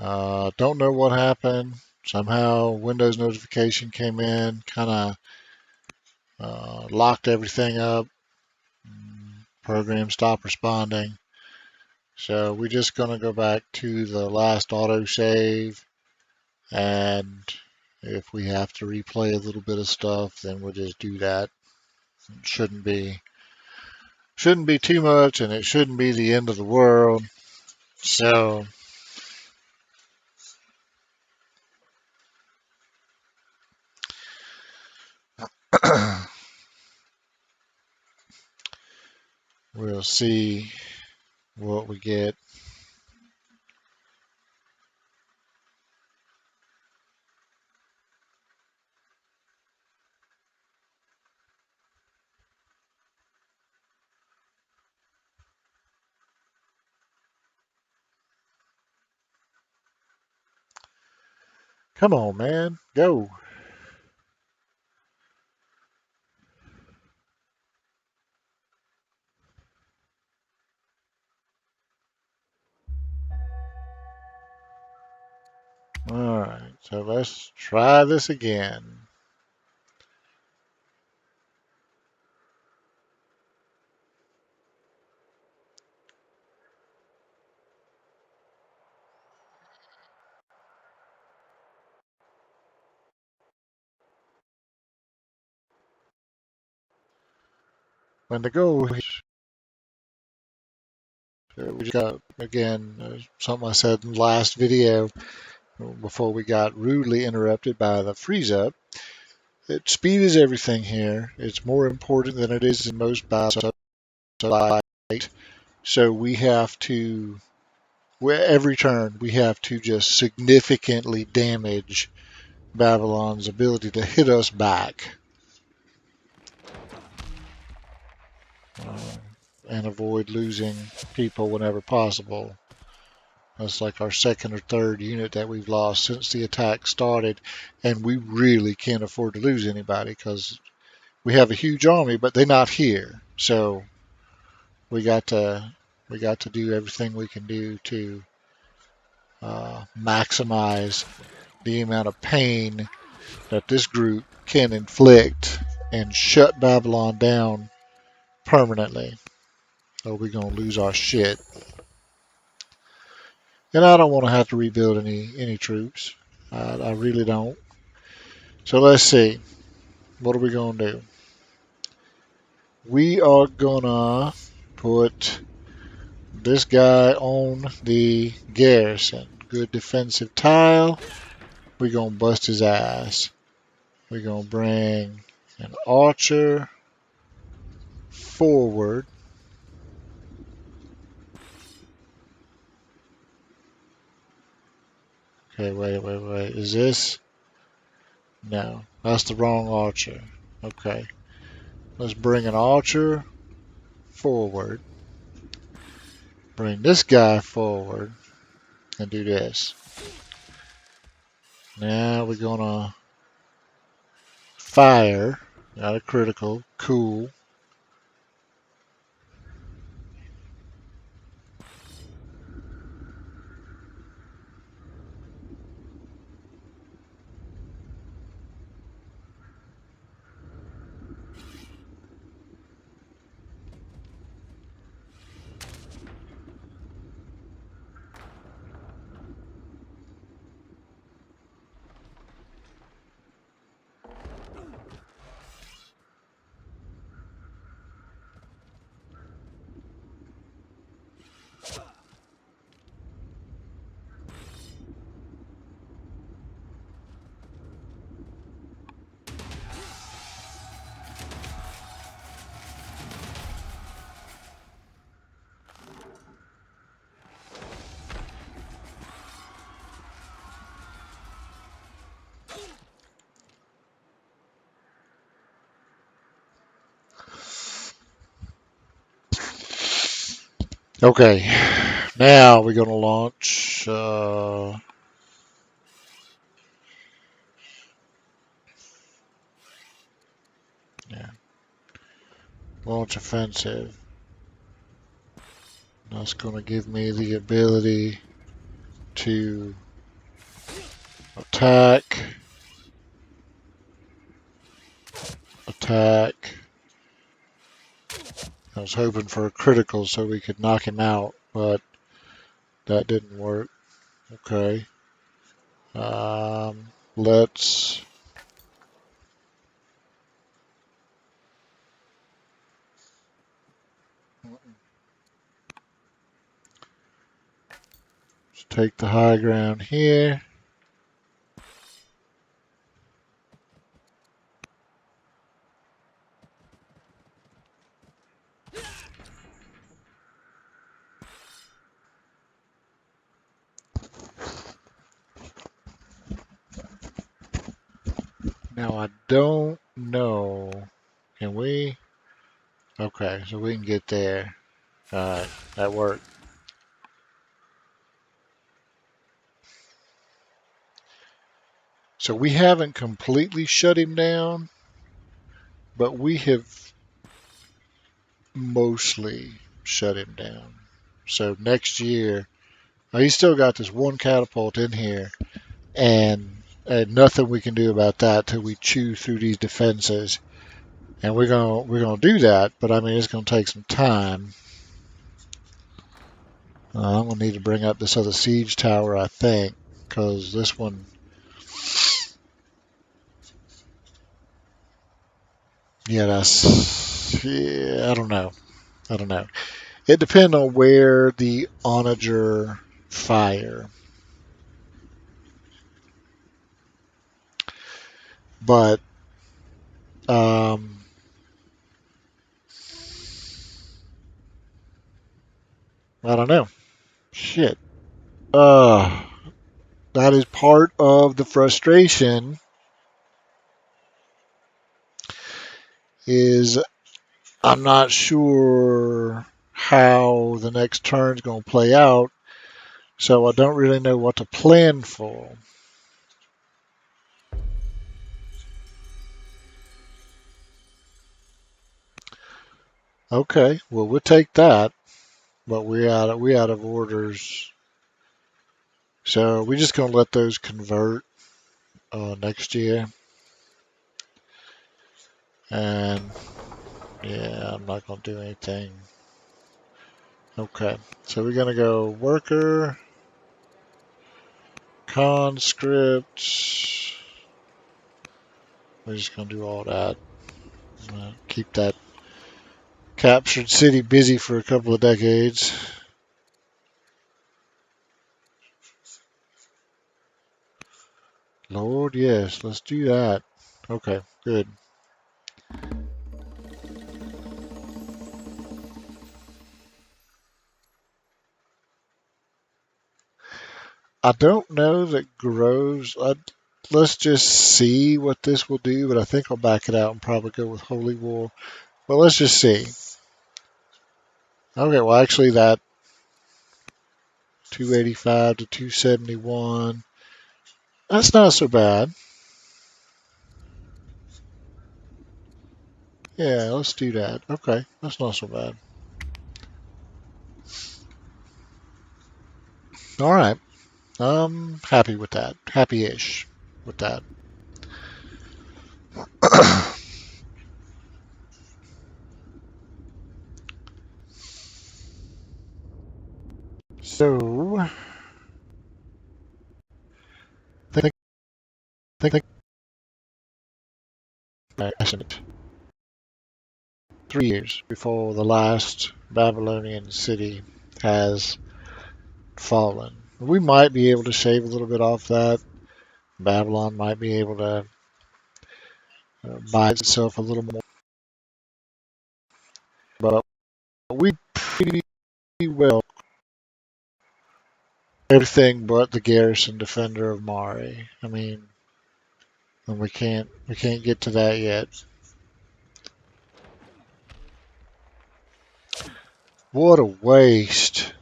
Don't know what happened. Somehow Windows notification came in, kind of locked everything up. Program stopped responding. So we're just going to go back to the last autosave, and if we have to replay a little bit of stuff, then we'll just do that. It shouldn't be too much, and it shouldn't be the end of the world. So we'll see what we get. Come on, man, go. All right, so let's try this again. When the goal we just got again something I said in the last video before we got rudely interrupted by the freeze up. Speed is everything here. It's more important than it is in most battles. So we have to, every turn, we have to just significantly damage Babylon's ability to hit us back uh, and avoid losing people whenever possible. That's like our second or third unit that we've lost since the attack started, and we really can't afford to lose anybody because we have a huge army, but they're not here. So we got to do everything we can do to maximize the amount of pain that this group can inflict and shut Babylon down permanently, or we're gonna lose our shit. And I don't want to have to rebuild any troops. I really don't. So let's see. What are we gonna do? We are gonna put this guy on the garrison. Good defensive tile. We're gonna bust his ass. We're gonna bring an archer forward. Okay, wait. Is this? No, that's the wrong archer. Okay, let's bring an archer forward. Bring this guy forward and do this. Now we're gonna fire. Got a critical. Cool. Okay, now we're gonna launch. Yeah, launch offensive. That's gonna give me the ability to attack, attack. I was hoping for a critical so we could knock him out, but that didn't work. Okay. Let's take the high ground here. Now I don't know. Can we? Okay, so we can get there. Alright, that worked. So we haven't completely shut him down, but we have mostly shut him down. So next year, he's still got this one catapult in here, and nothing we can do about that till we chew through these defenses. And we're gonna do that, but I mean it's gonna take some time. I'm gonna need to bring up this other siege tower, I think, because this one, yeah, I don't know. I don't know. It depends on where the onager fire, but um, I don't know. Shit. Uh, that is part of the frustration. Is I'm not sure how the next turn's going to play out, so I don't really know what to plan for. Okay, well we'll take that, but we out of orders. So we're just gonna let those convert next year, and yeah, I'm not gonna do anything. Okay, so we're gonna go worker, conscript. We're just gonna do all that. Keep that captured city busy for a couple of decades. Lord, yes, let's do that. Okay, good. I don't know that grows. Let's just see what this will do, but I think I'll back it out and probably go with Holy War. Well, let's just see. Okay, well, actually, that 285 to 271, that's not so bad. Yeah, let's do that. Okay, that's not so bad. All right, I'm happy with that. Happy-ish with that. So, think, think my estimate. 3 years before the last Babylonian city has fallen. We might be able to shave a little bit off that. Babylon might be able to buy itself a little more, but we pretty well everything but the garrison defender of Mari. I mean, and we can't get to that yet. What a waste!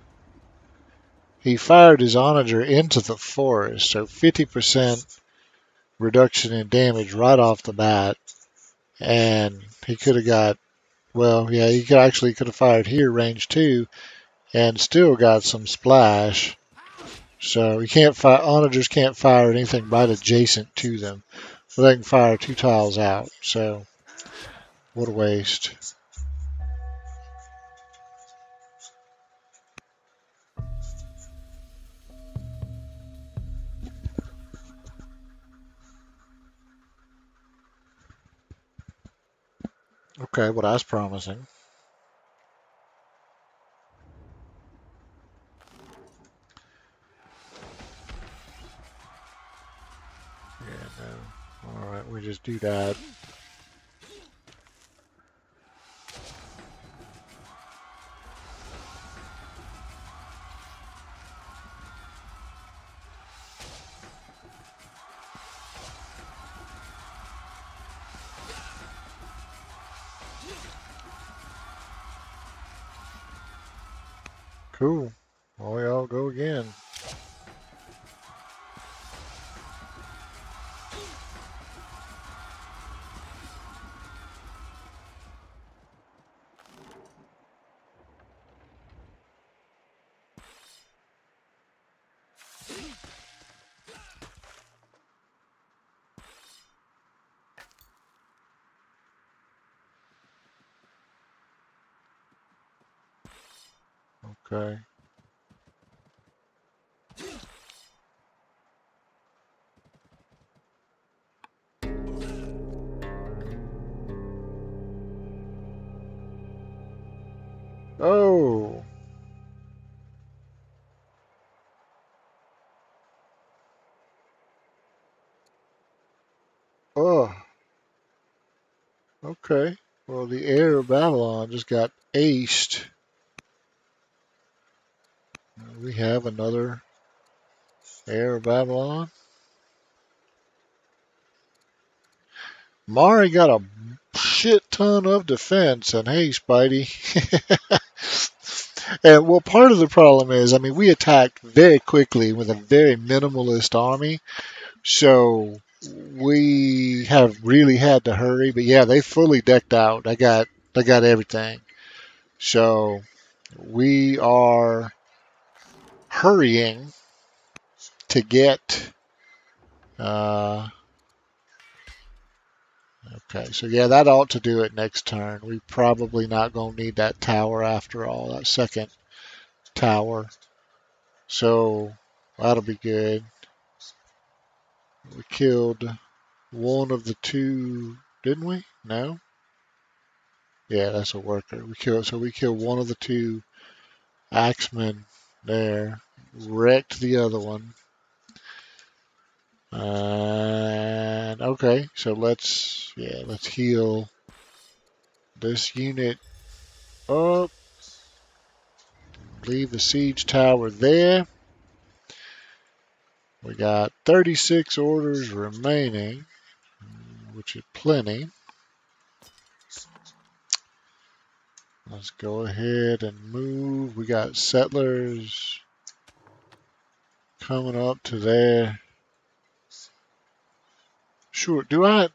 He fired his onager into the forest, so 50% reduction in damage right off the bat, and he could have got. Well, yeah, he could have fired here, range 2, and still got some splash. So you can't fire, onagers can't fire anything right adjacent to them. So they can fire 2 tiles out. So what a waste. Okay, well that's promising. Yeah, no. All right, we just do that. Cool. Well, we all go again. Okay. Oh. Oh. Okay. Well, the heir of Babylon just got aced. We have another heir of Babylon. Mari got a shit ton of defense, and hey, Spidey. And well, part of the problem is, I mean, we attacked very quickly with a very minimalist army, so we have really had to hurry. But yeah, they fully decked out. They got everything. So we are hurrying to get. Uh, okay, so yeah, that ought to do it next turn. We probably not gonna need that tower after all. That second tower. So that'll be good. We killed one of the two, didn't we? No? Yeah, that's a worker. We killed one of the two axemen there, wrecked the other one. And okay, so let's heal this unit up. Leave the siege tower there. We got 36 orders remaining, which is plenty. Let's go ahead and move. We got settlers coming up to there. Sure. Do I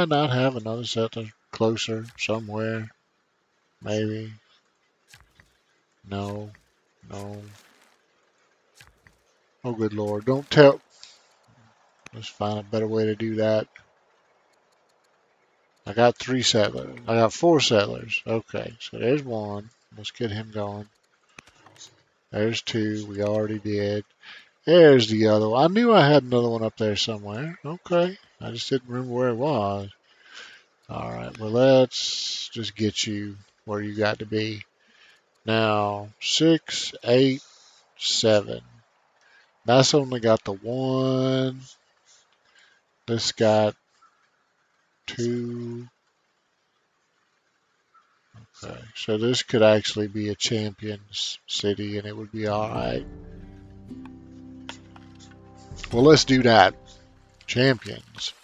not have another settler closer somewhere? Maybe. No. No. Oh good Lord. Don't tell. Let's find a better way to do that. I got 3 settlers. I got 4 settlers. Okay, so there's one. Let's get him going. There's 2. We already did. There's the other one. I knew I had another one up there somewhere. Okay. I just didn't remember where it was. Alright, well let's just get you where you got to be. Now, 6, 8, 7. That's only got the 1. This got 2. Okay, so this could actually be a champions city and it would be alright. Well, let's do that. Champions.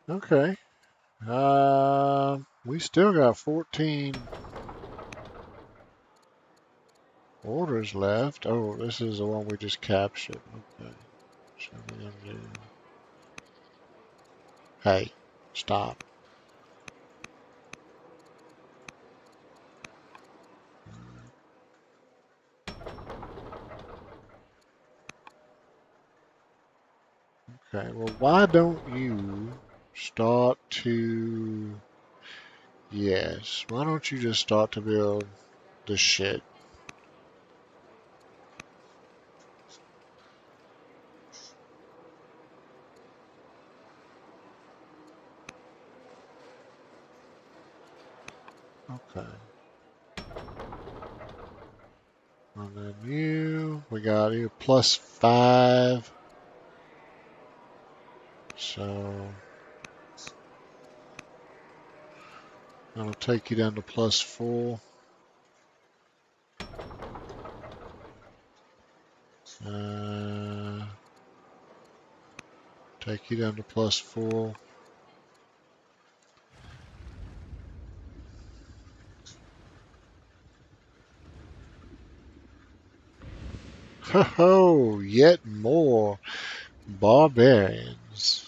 Okay. We still got 14 orders left. Oh, this is the one we just captured. Okay. So we're gonna do. Hey, stop. Okay, well, why don't you start to. Yes, why don't you just start to build the shit? Okay. And then we got you +5. So that'll take you down to +4. Uh, Take you down to +4. Ho ho! Yet more barbarians.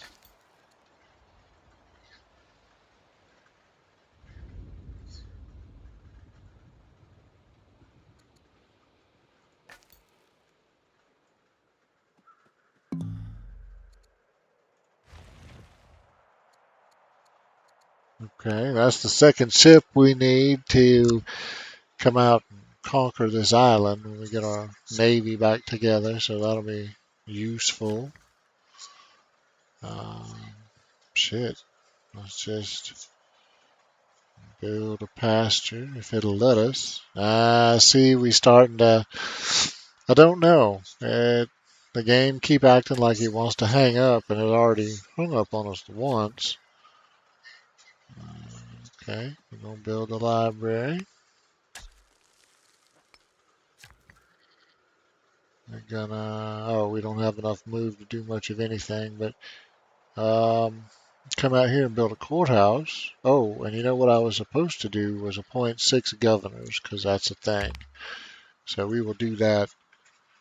Okay, that's the second ship we need to come out and conquer this island when we get our navy back together. So that'll be useful. Um, Shit. Let's just build a pasture if it'll let us. See, we starting to. I don't know. The game keep acting like it wants to hang up, and it already hung up on us once. Okay, we're gonna build a library. We're gonna. Oh, we don't have enough move to do much of anything, but come out here and build a courthouse. Oh, and you know what I was supposed to do was appoint 6 governors, because that's a thing. So we will do that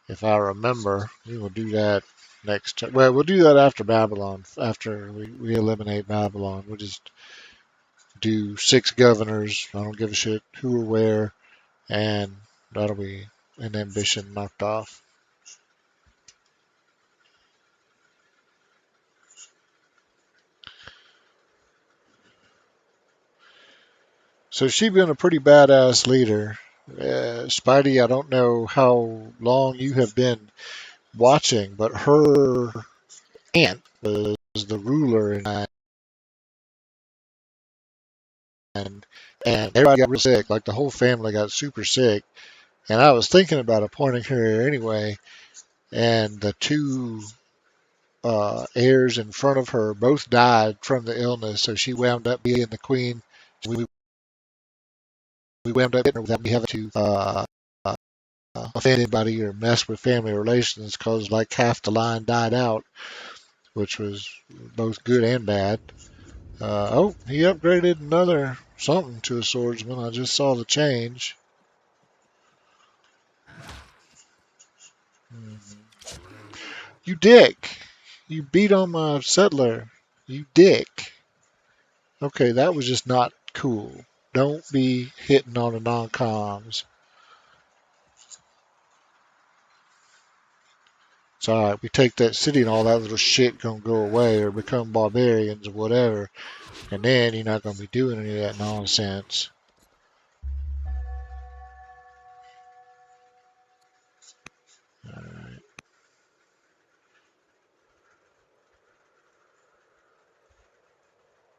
if I remember. We will do that next. Well, we'll do that after Babylon. After we eliminate Babylon, we'll just do 6 governors. I don't give a shit who or where, and that'll be an ambition knocked off. So she's been a pretty badass leader. Spidey, I don't know how long you have been watching, but her aunt was the ruler and and everybody got real sick. Like the whole family got super sick. And I was thinking about appointing her anyway. And the 2 heirs in front of her both died from the illness, so she wound up being the queen. We wound up getting her without me having to offend anybody or mess with family relations, because like half the line died out, which was both good and bad. Oh, he upgraded another something to a swordsman. I just saw the change. You dick. You beat on my settler. You dick. Okay, that was just not cool. Don't be hitting on the non-coms. It's alright. We take that city and all that little shit gonna go away or become barbarians or whatever. And then you're not gonna be doing any of that nonsense. Alright.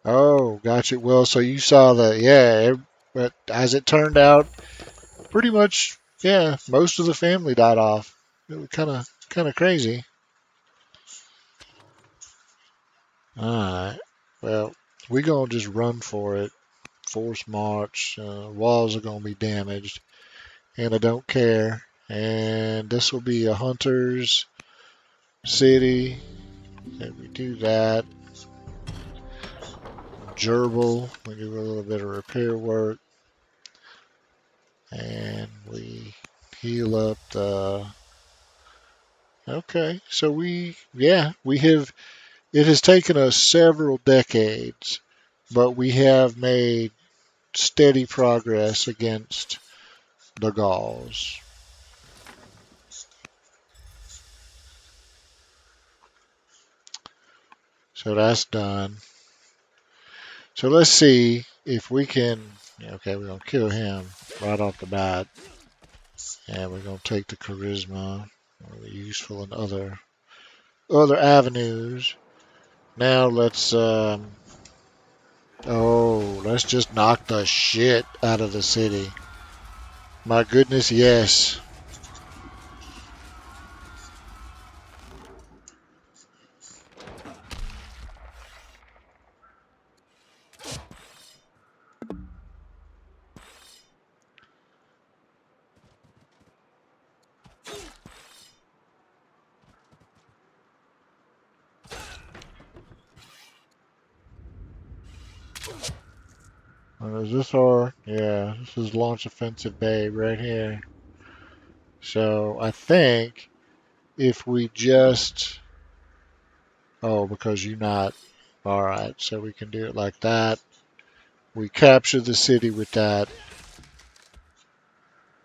Oh, gotcha. Well, so you saw that, yeah. But as it turned out, pretty much, yeah, most of the family died off. It was kind of crazy. All right. Well, we gonna just run for it. Force march. Walls are gonna be damaged, and I don't care. And this will be a hunter's city. And we do that. Gerbil. We do a little bit of repair work, and we heal up the Okay. So we have, it has taken us several decades, but we have made steady progress against the Gauls. So that's done. So let's see if we can. Okay, we're gonna kill him right off the bat, and we're gonna take the charisma. Useful in other avenues. Now let's just knock the shit out of the city. My goodness, yes. Is this our? Yeah, this is launch offensive bay right here. So I think if we just, oh, because you not, all right, so we can do it like that. We capture the city with that,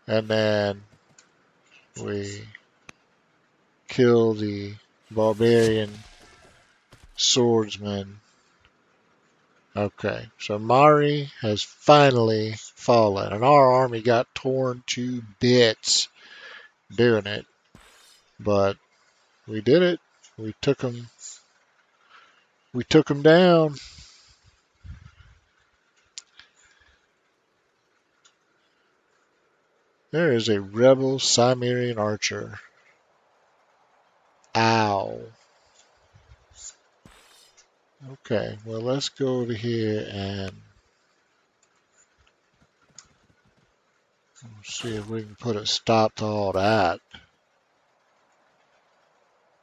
and then we kill the barbarian swordsman. Okay, so Mari has finally fallen, and our army got torn to bits doing it, but we did it. We took them. We took them down. There is a rebel Cimmerian archer. Ow. Okay, well, let's go over here and see if we can put a stop to all that.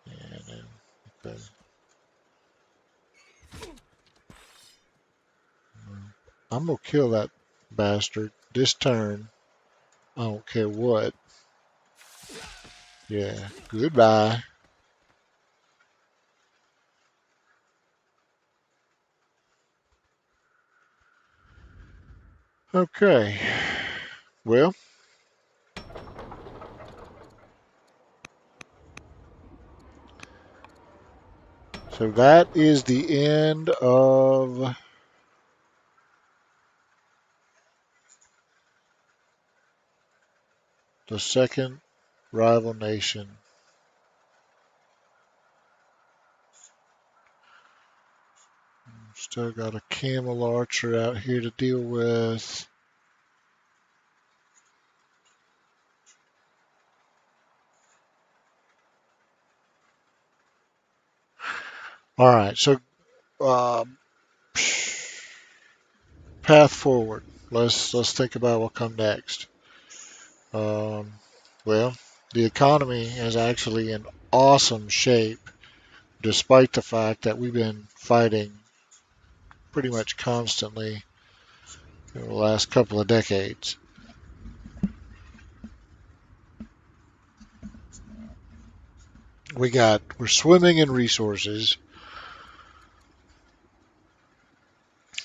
And, okay. I'm gonna kill that bastard this turn. I don't care what. Yeah, goodbye. Okay, well, so that is the end of the second rival nation. Still got a camel archer out here to deal with. All right, so um, path forward. Let's think about what come next. Um, well, the economy is actually in awesome shape, despite the fact that we've been fighting pretty much constantly for the last couple of decades. We're swimming in resources.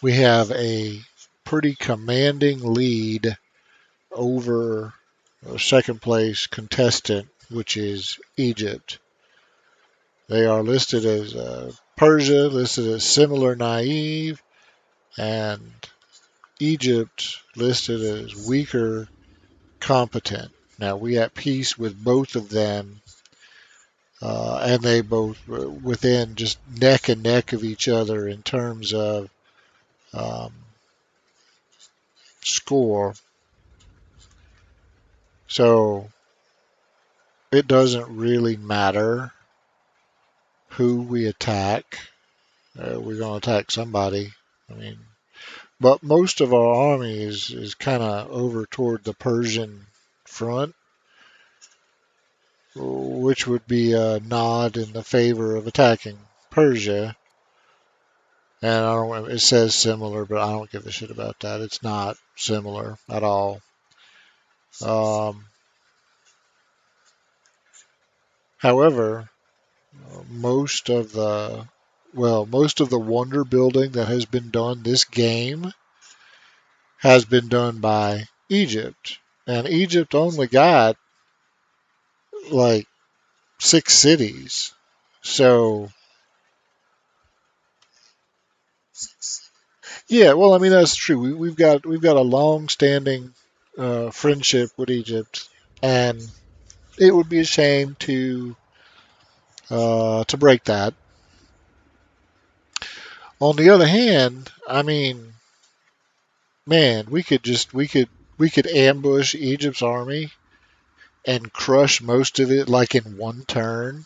We have a pretty commanding lead over a second place contestant, which is Egypt. They are listed as Persia, listed as similar naive, and Egypt listed as weaker competent. Now we at peace with both of them, and they both were within just neck and neck of each other in terms of um, score. So it doesn't really matter who we attack. We're going to attack somebody. I mean, but most of our army is kind of over toward the Persian front, which would be a nod in the favor of attacking Persia. And I don't. It says similar, but I don't give a shit about that. It's not similar at all. Um, However, most of the most of the wonder building that has been done this game has been done by Egypt. And Egypt only got like 6 cities. So, yeah, well, I mean that's true. We've got a long-standing friendship with Egypt, and it would be a shame to break that. On the other hand, I mean, man, we could ambush Egypt's army and crush most of it like in one turn.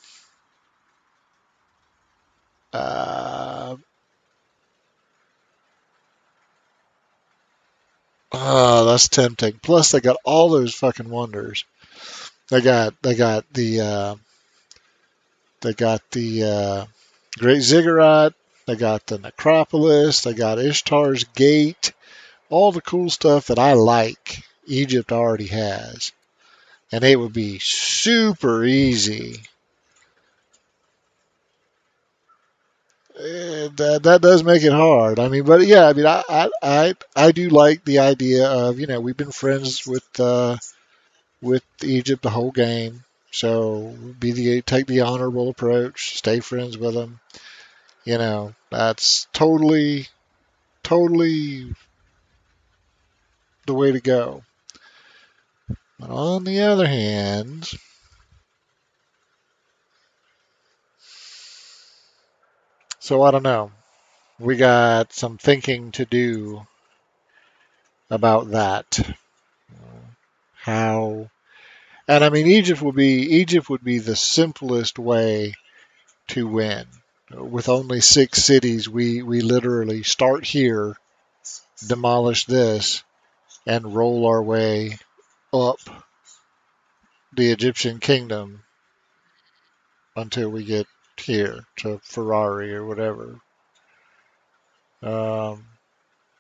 Uh, that's tempting. Plus, they got all those fucking wonders. They got the Great Ziggurat. They got the Necropolis. They got Ishtar's Gate. All the cool stuff that I like, Egypt already has, and it would be super easy. That does make it hard. I mean, but yeah, I mean, I do like the idea of we've been friends with Egypt the whole game, so take the honorable approach, stay friends with them. That's totally the way to go. But on the other hand, so I don't know. We got some thinking to do about that. How And I mean, Egypt would be the simplest way to win. With only 6 cities, we literally start here, demolish this, and roll our way up the Egyptian kingdom until we get here to Ferrari or whatever. Um,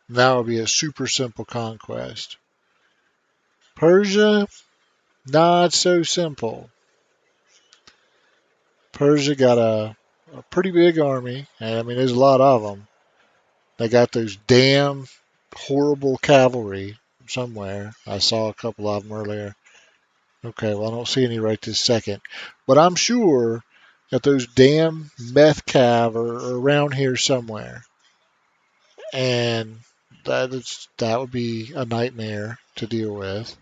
that would be a super simple conquest. Persia, not so simple. Persia got a pretty big army. I mean, there's a lot of them. They got those damn horrible cavalry somewhere. I saw a couple of them earlier. Okay, well, I don't see any right this second. But I'm sure that those damn meth cav are around here somewhere. And that would be a nightmare to deal with.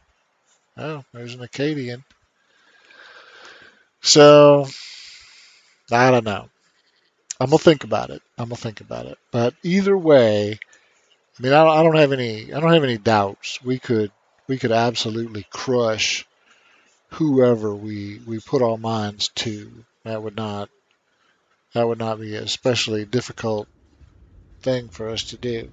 Oh, there's an Acadian. So, I don't know. I'm gonna think about it. I'm gonna think about it. But either way, I mean, I don't have any doubts. We could absolutely crush whoever we put our minds to. That would not be a especially difficult thing for us to do.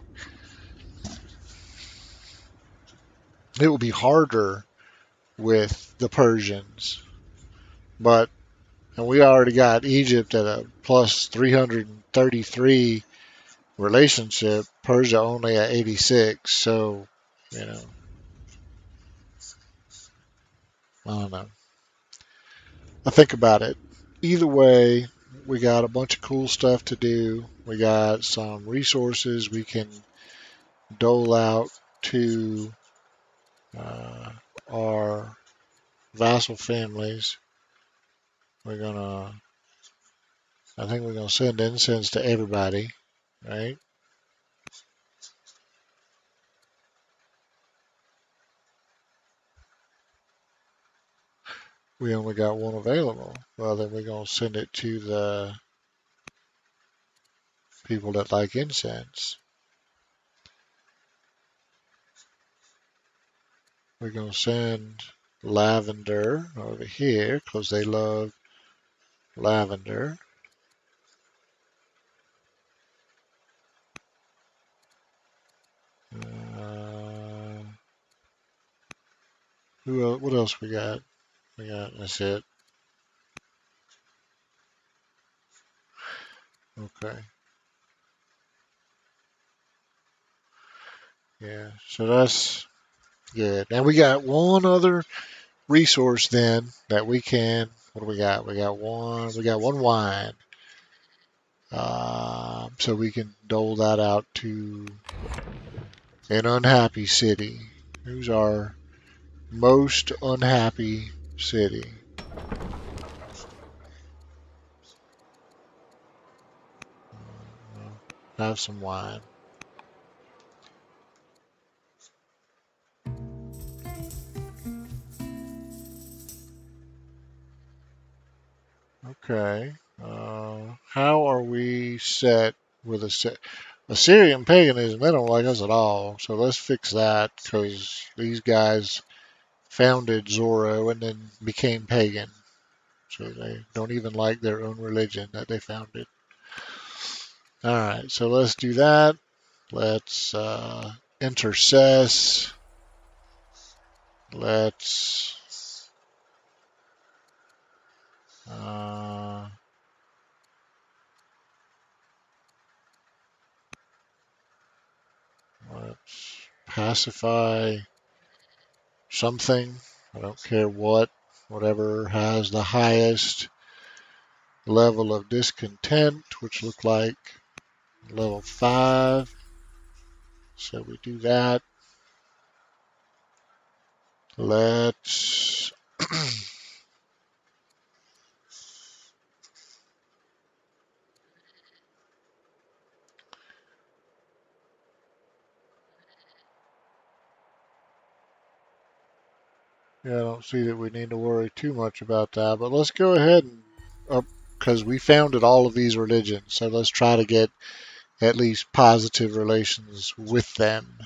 It would be harder with the Persians, but and we already got Egypt at a plus 333 relationship. Persia only at 86. So, you know, I don't know. I think about it. Either way, we got a bunch of cool stuff to do. We got some resources we can dole out to uh, our vassal families. We're gonna, I think we're gonna send incense to everybody, right? We only got one available. Well, then we're gonna send it to the people that like incense. We're gonna send lavender over here because they love lavender. Uh, who else, what else we got? That's it. Okay. Yeah. So that's good. And we got one other resource then that we can What do we got? We got one wine. So we can dole that out to an unhappy city. Who's our most unhappy city? Have some wine. Okay. How are we set with Assyrian paganism? They don't like us at all. So let's fix that because these guys founded Zorro and then became pagan. So they don't even like their own religion that they founded. All right. So let's do that. Let's intercess. Let's uh, let's pacify something. I don't care what. Whatever has the highest level of discontent, which look like level 5. So we do that. Let's yeah, I don't see that we need to worry too much about that, but let's go ahead and because we founded all of these religions, so let's try to get at least positive relations with them,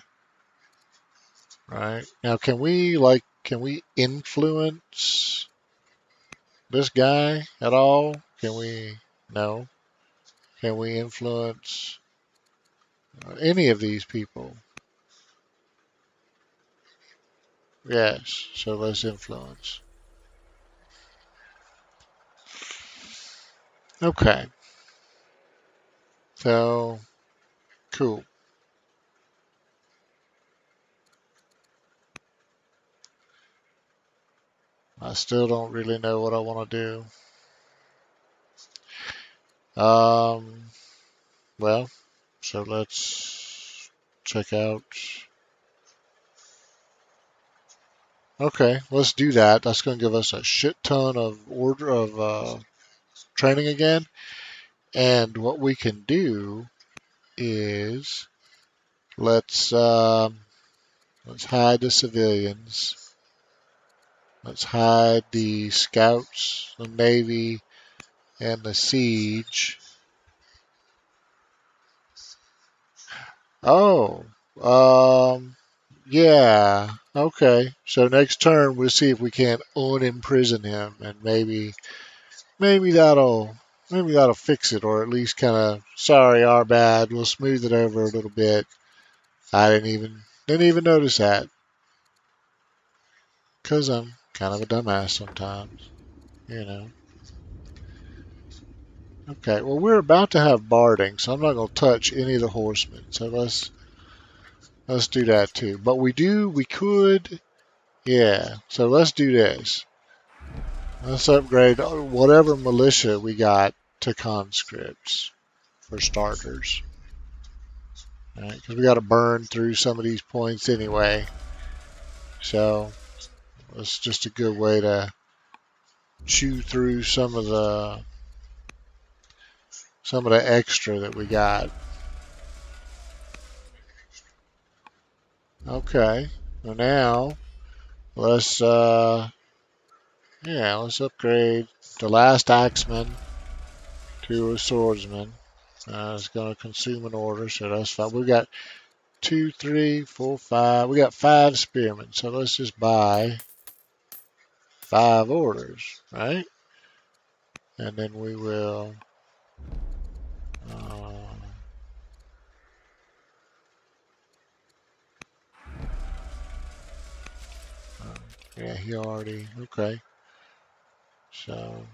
right? Now, can we influence this guy at all? Can we? No. Can we influence any of these people? Yes. So let's influence. Okay. So cool. I still don't really know what I want to do. Well, so let's check out. Okay, let's do that. That's going to give us a shit ton of order of training again. And what we can do is let's hide the civilians. Let's hide the scouts, the navy, and the siege. Oh, yeah. Okay. So next turn we'll see if we can't unimprison him, and maybe that'll fix it, or at least kind of sorry, our bad. We'll smooth it over a little bit. I didn't even notice that because I'm kind of a dumbass sometimes, you know. Okay. Well, we're about to have barding, so I'm not going to touch any of the horsemen. So let's do that too. But we could, yeah. So let's do this. Let's upgrade whatever militia we got to conscripts for starters. Right? Because we got to burn through some of these points anyway. So it's just a good way to chew through some of the extra that we got. Okay. So now let's let's upgrade the last axeman to a swordsman. It's going to consume an order, so that's fine. We got 2, 3, 4, 5. We got 5 spearmen, so let's just buy 5 orders, right? And then we will. Uh, yeah, he already. Okay, so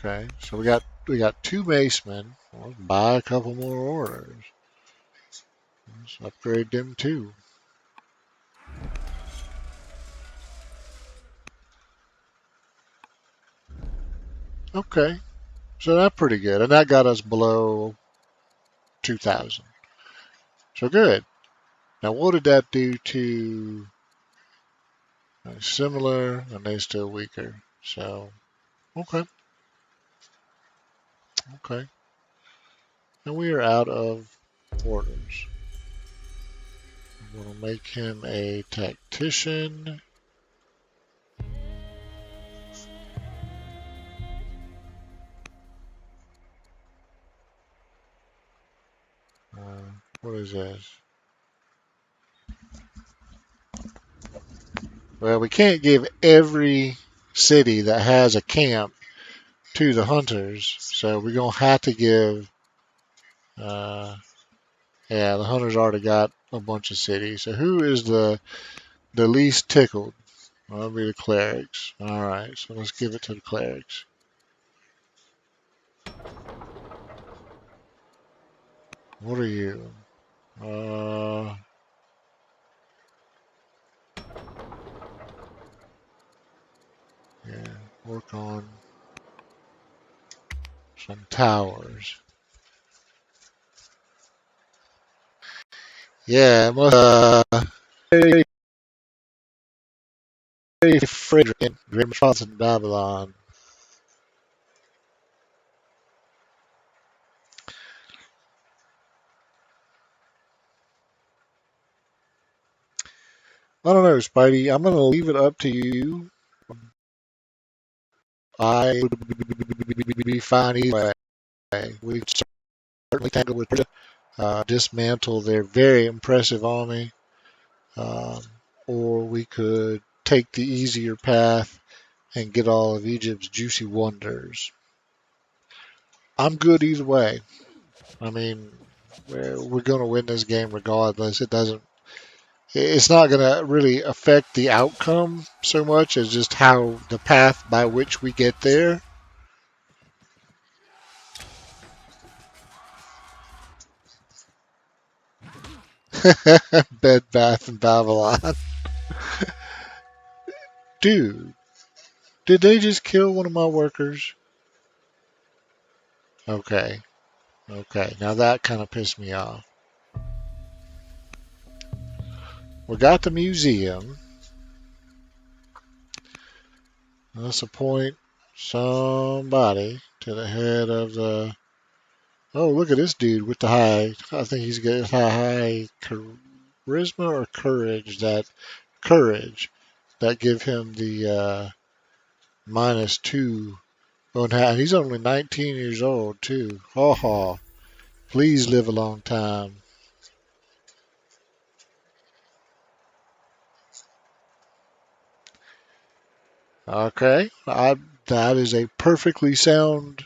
Okay, so we got two macemen. Let's buy a couple more orders. Let's upgrade them too. Okay, so that's pretty good, and that got us below 2,000. So good. Now, what did that do to similar, and they still weaker? So, okay, okay. And we are out of orders. I'm going to make him a tactician. What is this? Well, we can't give every city that has a camp to the hunters, so we're going to have to give. Uh, yeah, the hunters already got a bunch of cities. So who is the least tickled? Well, that'll be the clerics. All right, so let's give it to the clerics. What are you? Uh, yeah, work on some towers. Yeah, it must very, very Frederick in great metropolis Babylon. I don't know, Spidey. I'm gonna leave it up to you. I would be fine either way. We could certainly tangle with Persia, dismantle their very impressive army, um, or we could take the easier path and get all of Egypt's juicy wonders. I'm good either way. I mean, we're going to win this game regardless. It's not going to really affect the outcome so much as just how the path by which we get there. Bed Bath and Babylon. Dude, did they just kill one of my workers? Okay, okay. Now that kind of pissed me off. We got the museum. Let's appoint somebody to the head of the. Oh, look at this dude with the high. I think he's got high charisma or courage that give him the -2 on how. He's only 19 years old too. Ha ha. Please live a long time. Okay, that is a perfectly sound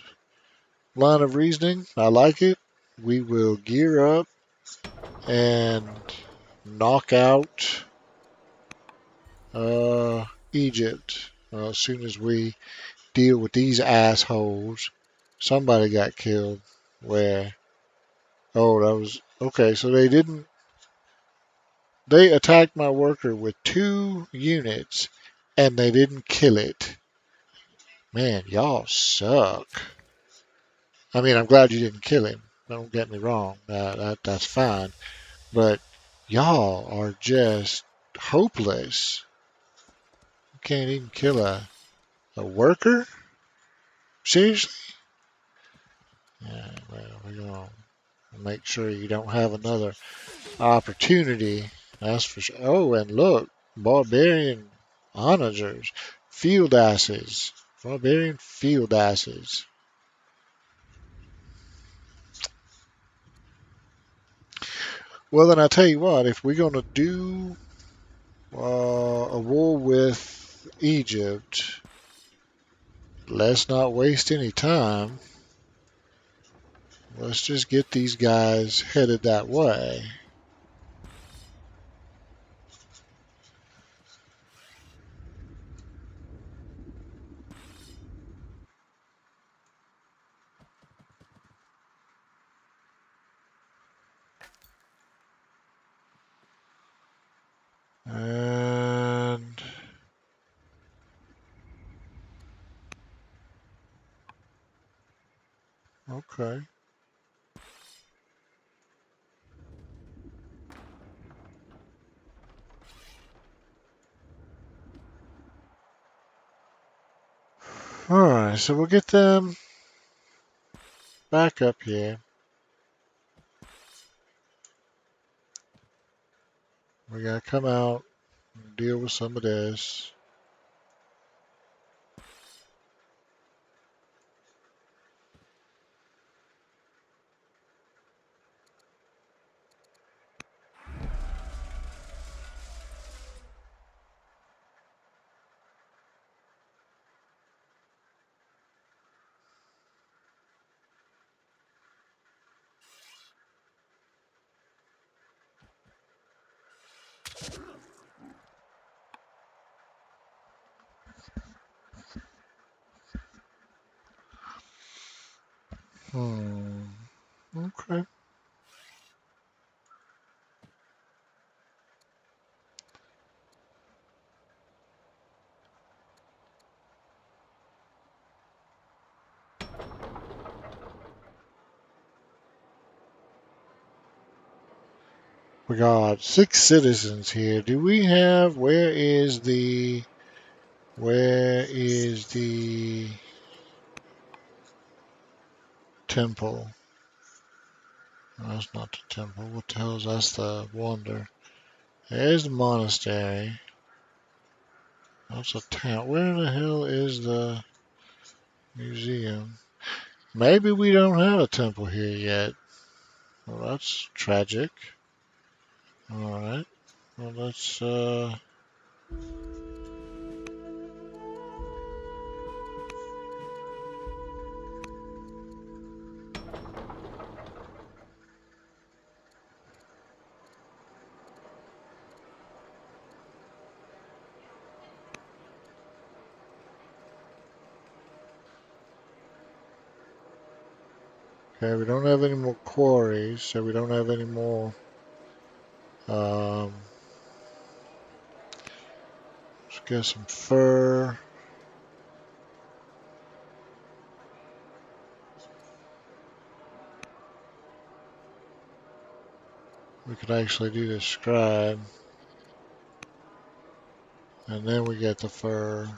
line of reasoning. I like it. We will gear up and knock out Egypt as soon as we deal with these assholes. Somebody got killed. Where? Oh, that was okay. So they didn't. They attacked my worker with 2 units, and they didn't kill it. Man, y'all suck. I mean, I'm glad you didn't kill him. Don't get me wrong. That's fine. But y'all are just hopeless. You can't even kill a worker? Seriously? Yeah, well, we're going to make sure you don't have another opportunity. That's for sure. Oh, and look, barbarian onagers, field asses, barbarian field asses. Well, then I tell you what, if we're going to do a war with Egypt, let's not waste any time. Let's just get these guys headed that way. Okay. Alright, so we'll get them back up here. We gotta come out and deal with some of this. Hmm. Okay. We got 6 citizens here. Do we have, where is the temple? No, that's not the temple. What the hell is that's the wonder? There's the monastery. That's a town. Where the hell is the museum? Maybe we don't have a temple here yet. Well, that's tragic. Alright. Well, let's, okay, we don't have any more quarries, so we don't have any more, um, let's get some fur. We could actually do the scribe. And then we get the fur.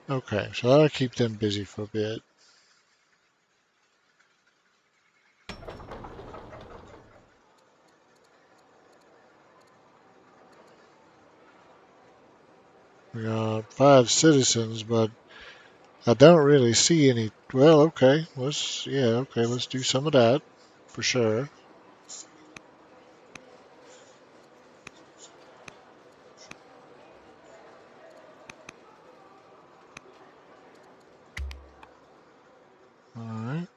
Okay, so that'll keep them busy for a bit. We got 5 citizens, but I don't really see any. Well, okay, let's do some of that for sure. All right.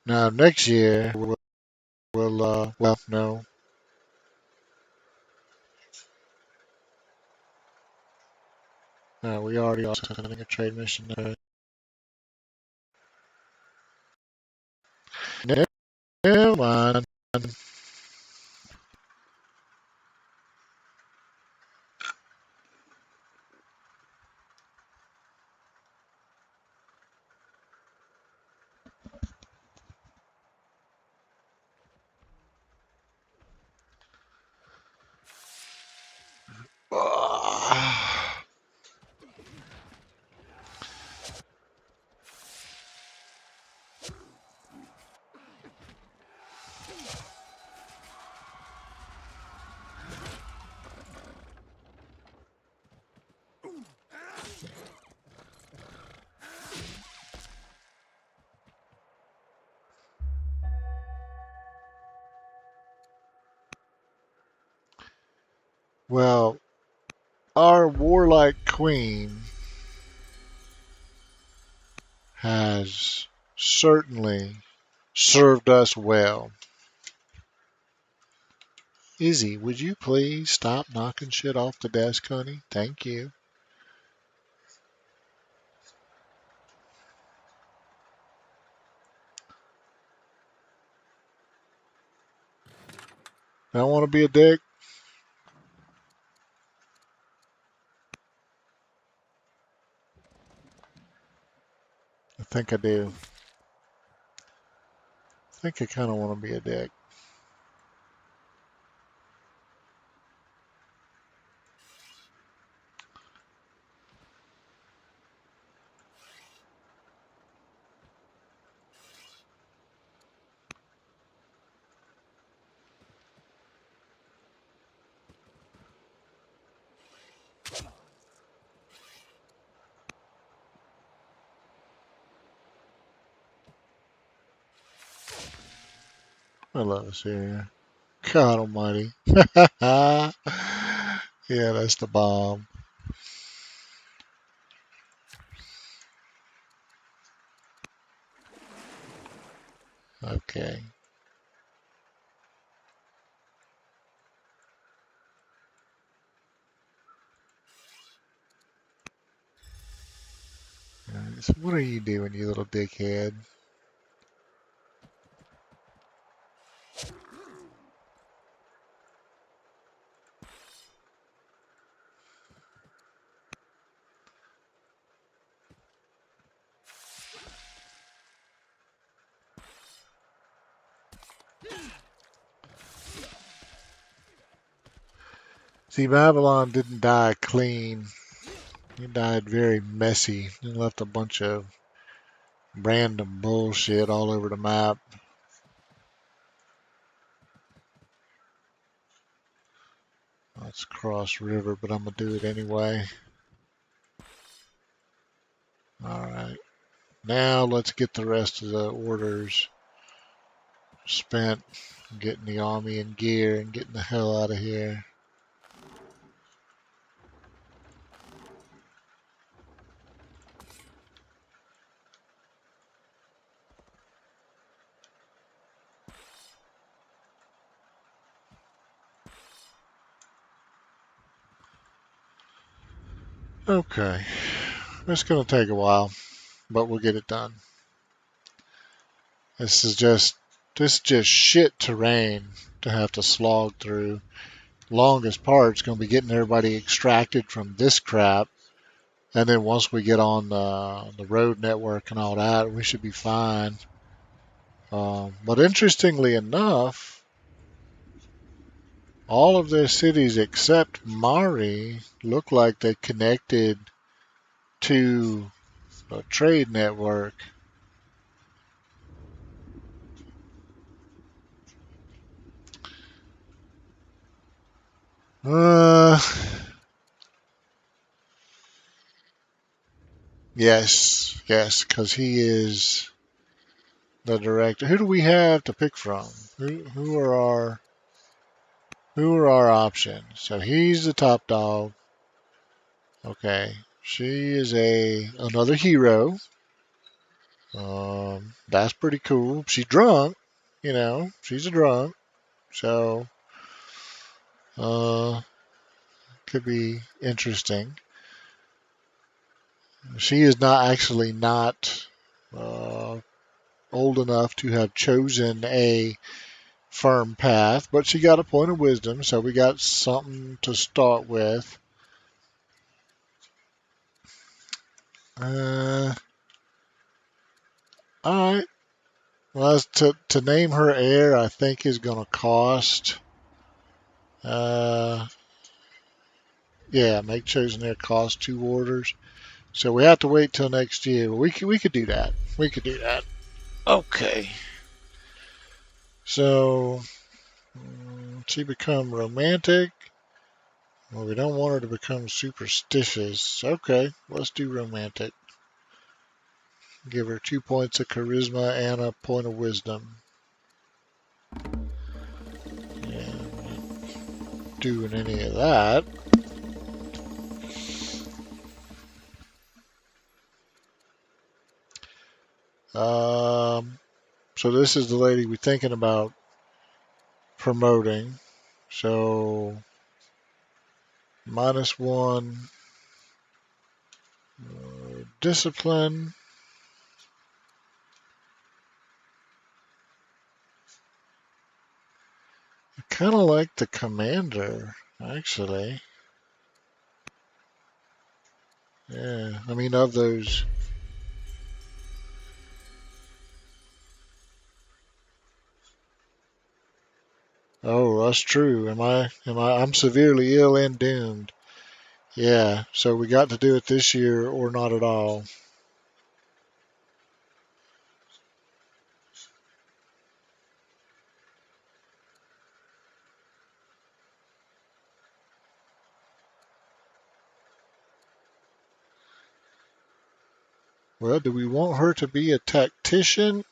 Now next year well, no, no, we already are sending a trade mission there. Never mind. Well, our warlike queen has certainly served us well. Izzy, would you please stop knocking shit off the desk, honey? Thank you. I don't want to be a dick. I think I do. I think I kind of want to be a dick. I love Assyria. God almighty. Yeah, that's the bomb. Okay. So what are you doing, you little dickhead? See, Babylon didn't die clean. He died very messy. He left a bunch of random bullshit all over the map. Let's cross river, but I'm gonna do it anyway. Alright. Now let's get the rest of the orders spent, getting the army in gear and getting the hell out of here. Okay. It's gonna take a while, but we'll get it done. This is just shit terrain to have to slog through. Longest part's gonna be getting everybody extracted from this crap, and then once we get on the road network and all that, we should be fine. But interestingly enough, all of their cities except Mari look like they connected to a trade network. Uh, yes, because he is the director. Who do we have to pick from? Who are our options? So he's the top dog. Okay, she is another hero. That's pretty cool. She's drunk, she's a drunk, so uh, could be interesting. She is not uh, old enough to have chosen a firm path, but she got a point of wisdom, so we got something to start with. Uh, all right. Well, to name her heir, I think is going to cost. Uh, yeah, make chosen heir cost 2 orders. So we have to wait till next year. But we could do that. We could do that. Okay. So she become romantic. Well, we don't want her to become superstitious. Okay, let's do romantic. Give her 2 points of charisma and a point of wisdom. Yeah, not doing any of that. So this is the lady we're thinking about promoting. So -1 discipline. kind of like the commander, actually. Yeah, I mean, of those. Oh, that's true. I'm severely ill and doomed. Yeah, so we got to do it this year or not at all. Well, do we want her to be a tactician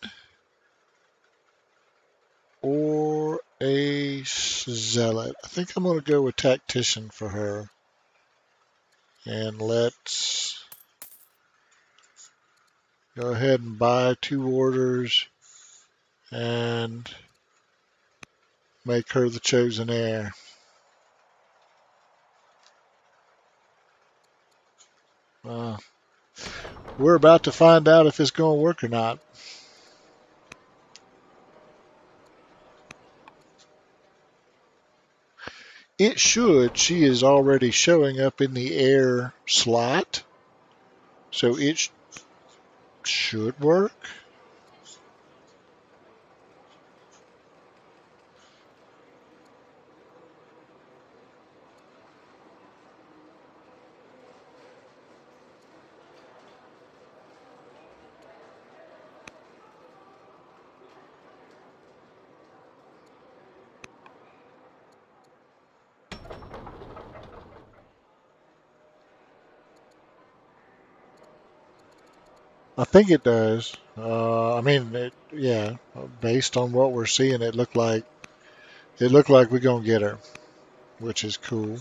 or a zealot? I think I'm going to go with tactician for her. And let's go ahead and buy 2 orders and make her the chosen heir. Uh, we're about to find out if it's going to work or not. It should. She is already showing up in the heir slot, so it should work. I think it does. I mean, yeah. Based on what we're seeing, it looked like we're gonna get her, which is cool.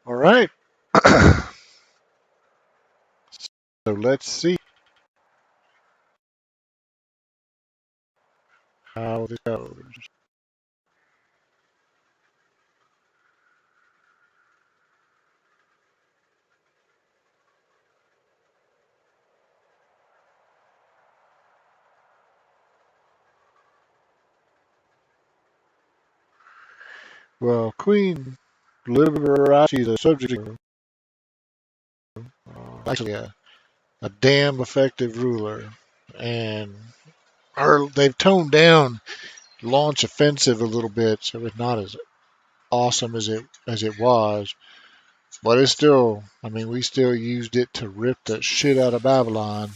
All right. So let's see how this goes. Well, Queen Liberace is a subject, actually a damn effective ruler, and they've toned down launch offensive a little bit, so it's not as awesome as it was. But it's still, I mean, we still used it to rip the shit out of Babylon.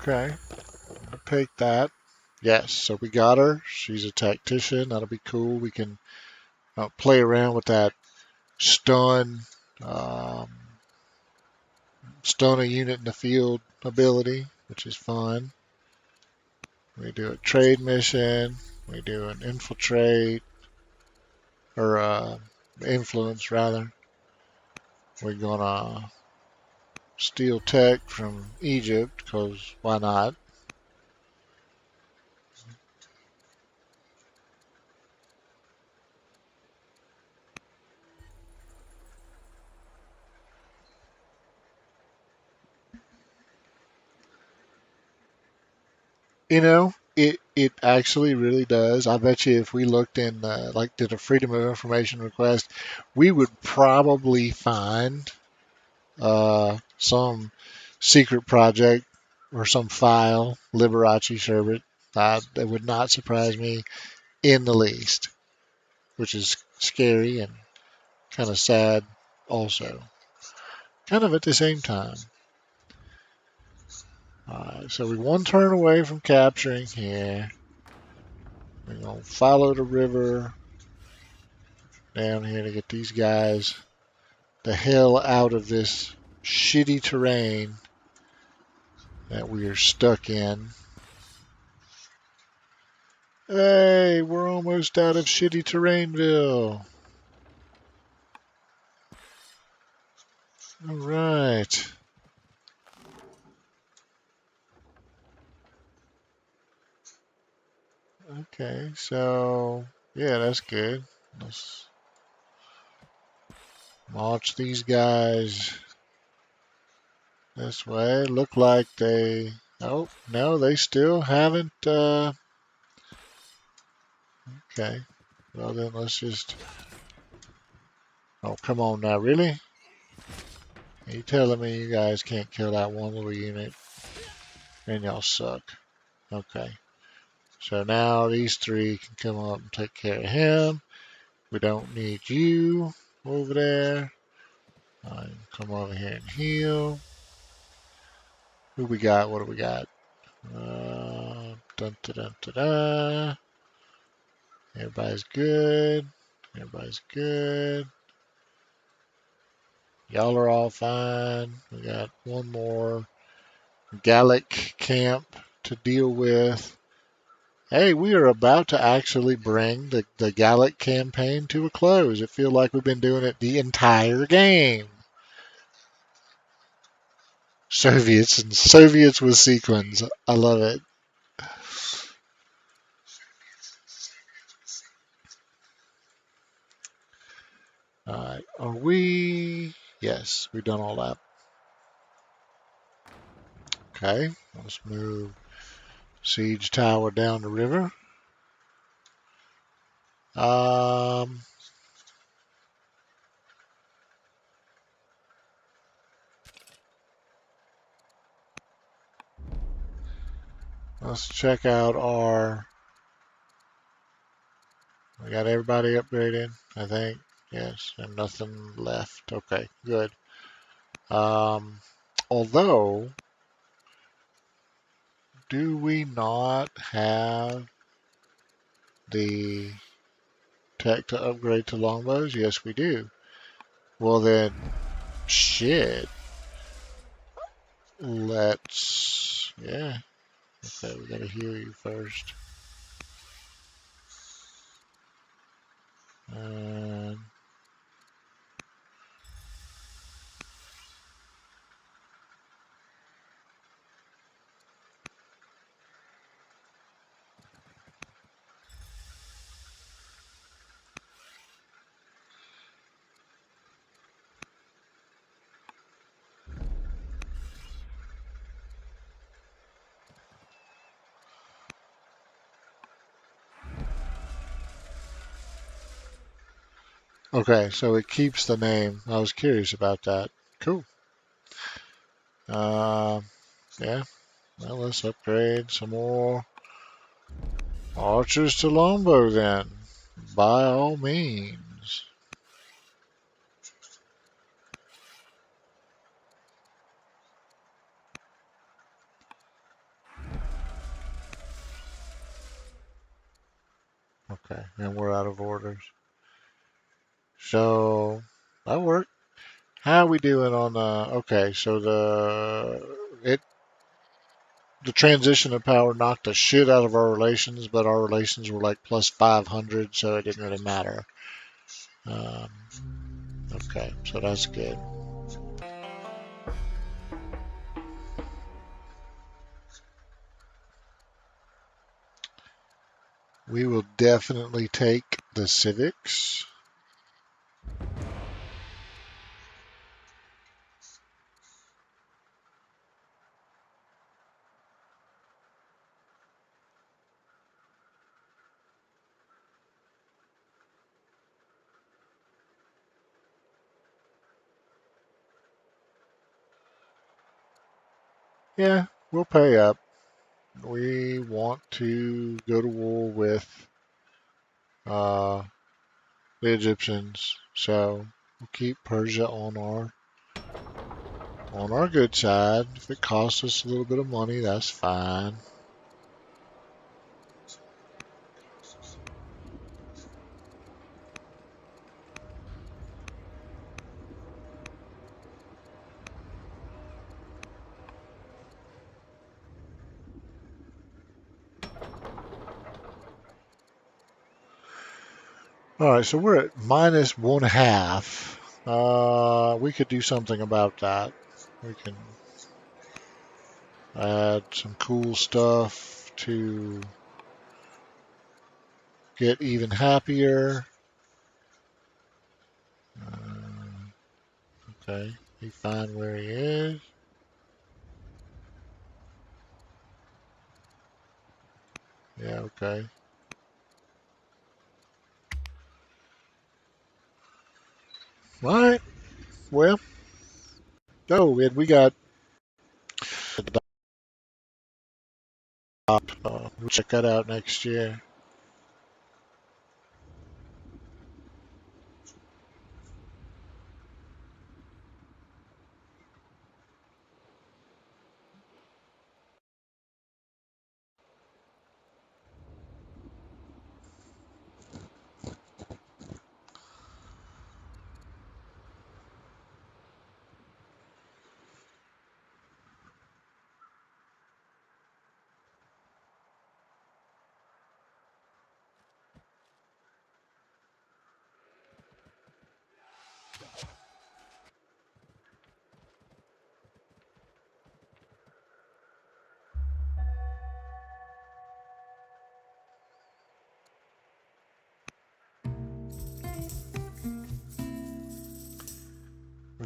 Okay, I'll take that. Yes, so we got her. She's a tactician. That'll be cool. We can play around with that stun, um, stun a unit in the field ability, which is fun. We do a trade mission. We do an infiltrate or influence rather. We're gonna steal tech from Egypt because why not? It actually really does. I bet you if we looked in like did a Freedom of Information request, we would probably find some secret project or some file, Liberace server. That would not surprise me in the least, which is scary and kind of sad also, kind of at the same time. Alright, so we're one turn away from capturing here. We're going to follow the river down here to get these guys the hell out of this shitty terrain that we are stuck in. Hey, we're almost out of shitty terrainville. All right. Okay, so yeah, that's good. Let's launch these guys this way. Look like they. Oh no, they still haven't. Okay. Well then, let's just. Oh come on now, really? Are you telling me you guys can't kill that one little unit? And y'all suck. Okay. So now these three can come up and take care of him. We don't need you over there. Come over here and heal. Who we got? What do we got? Dun, dun, dun, dun, dun. Everybody's good. Everybody's good. Y'all are all fine. We got one more Gallic camp to deal with. Hey, we are about to actually bring the Gallic campaign to a close. It feels like we've been doing it the entire game. Soviets with sequins. I love it. All right, are we? Yes, we've done all that. Okay, let's move siege tower down the river. Um, let's check out our. We got everybody upgraded, I think. Yes, and nothing left. Okay, good. Um, although, do we not have the tech to upgrade to longbows? Yes, we do. Well then, shit. Let's. Yeah. Okay, we gotta heal you first. And okay, so it keeps the name. I was curious about that. Cool. Uh, yeah. Well, let's upgrade some more archers to longbow then. By all means. Okay, and we're out of orders. So that worked. How are we doing on the? Okay, so the transition of power knocked the shit out of our relations, but our relations were like plus 500, so it didn't really matter. Um, okay, so that's good. We will definitely take the civics. Yeah, We'll pay up. We want to go to war with uh, the Egyptians, so we'll keep Persia on our good side. If it costs us a little bit of money, that's fine. All right, so we're at minus one half. We could do something about that. We can add some cool stuff to get even happier. Okay, he find where he is. Yeah, okay. All right. Well, oh, and we got we'll check that out next year.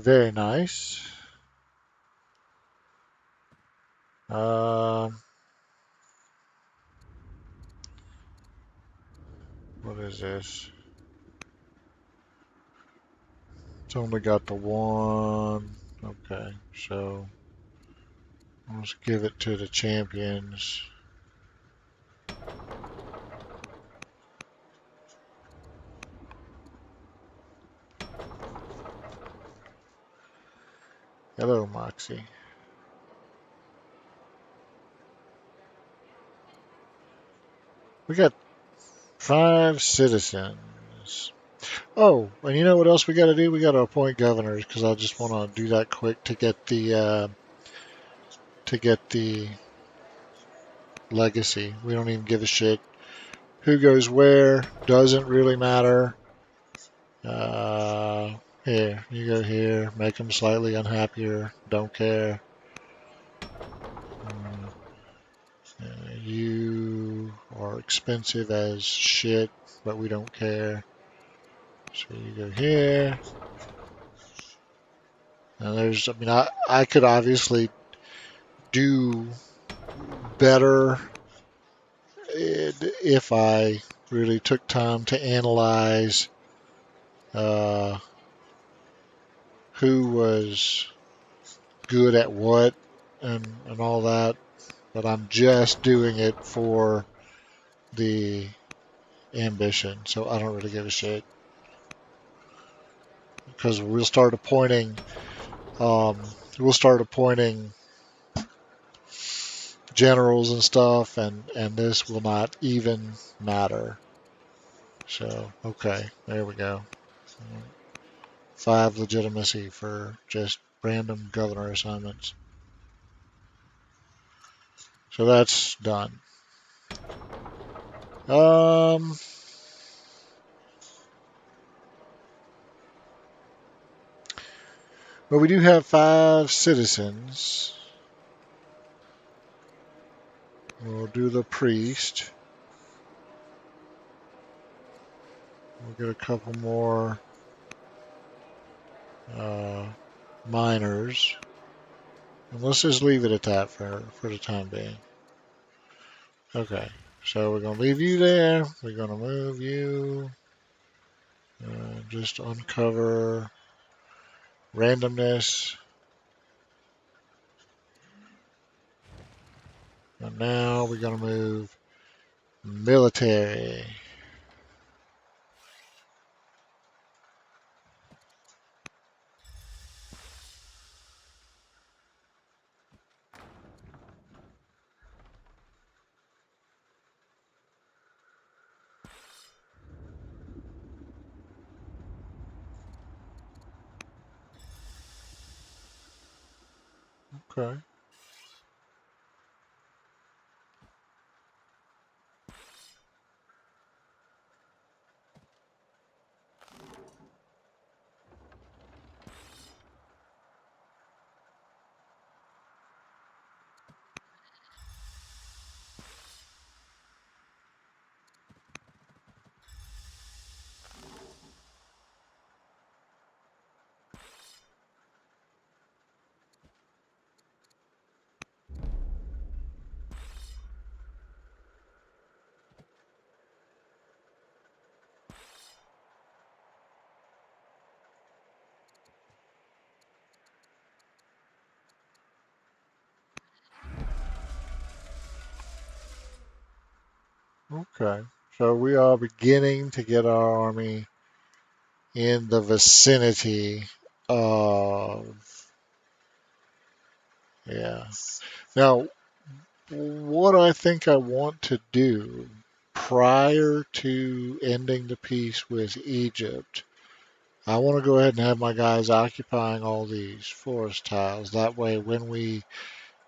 Very nice. Um, what is this? It's only got the one. Okay, so let's give it to the champions. Hello, Moxie. We got 5 citizens. Oh, and you know what else we got to do? We got to appoint governors because I just want to do that quick to get the legacy. We don't even give a shit who goes where. Doesn't really matter. Uh, Here, you go here. Make them slightly unhappier. Don't care. You are expensive as shit, but we don't care. So you go here. And there's, I mean, I could obviously do better if I really took time to analyze uh, who was good at what and all that. But I'm just doing it for the ambition, so I don't really give a shit because um, we'll start appointing generals and stuff, and this will not even matter. So okay, there we go. 5 legitimacy for just random governor assignments. So that's done. Um, but we do have 5 citizens. We'll do the priest. We'll get a couple more uh, miners. And let's just leave it at that for the time being. Okay, so we're going to leave you there. We're going to move you. Just uncover randomness. And now we're going to move military. Okay. Okay. So we are beginning to get our army in the vicinity of, yeah. Now, what I think I want to do prior to ending the peace with Egypt, I want to go ahead and have my guys occupying all these forest tiles. That way, when we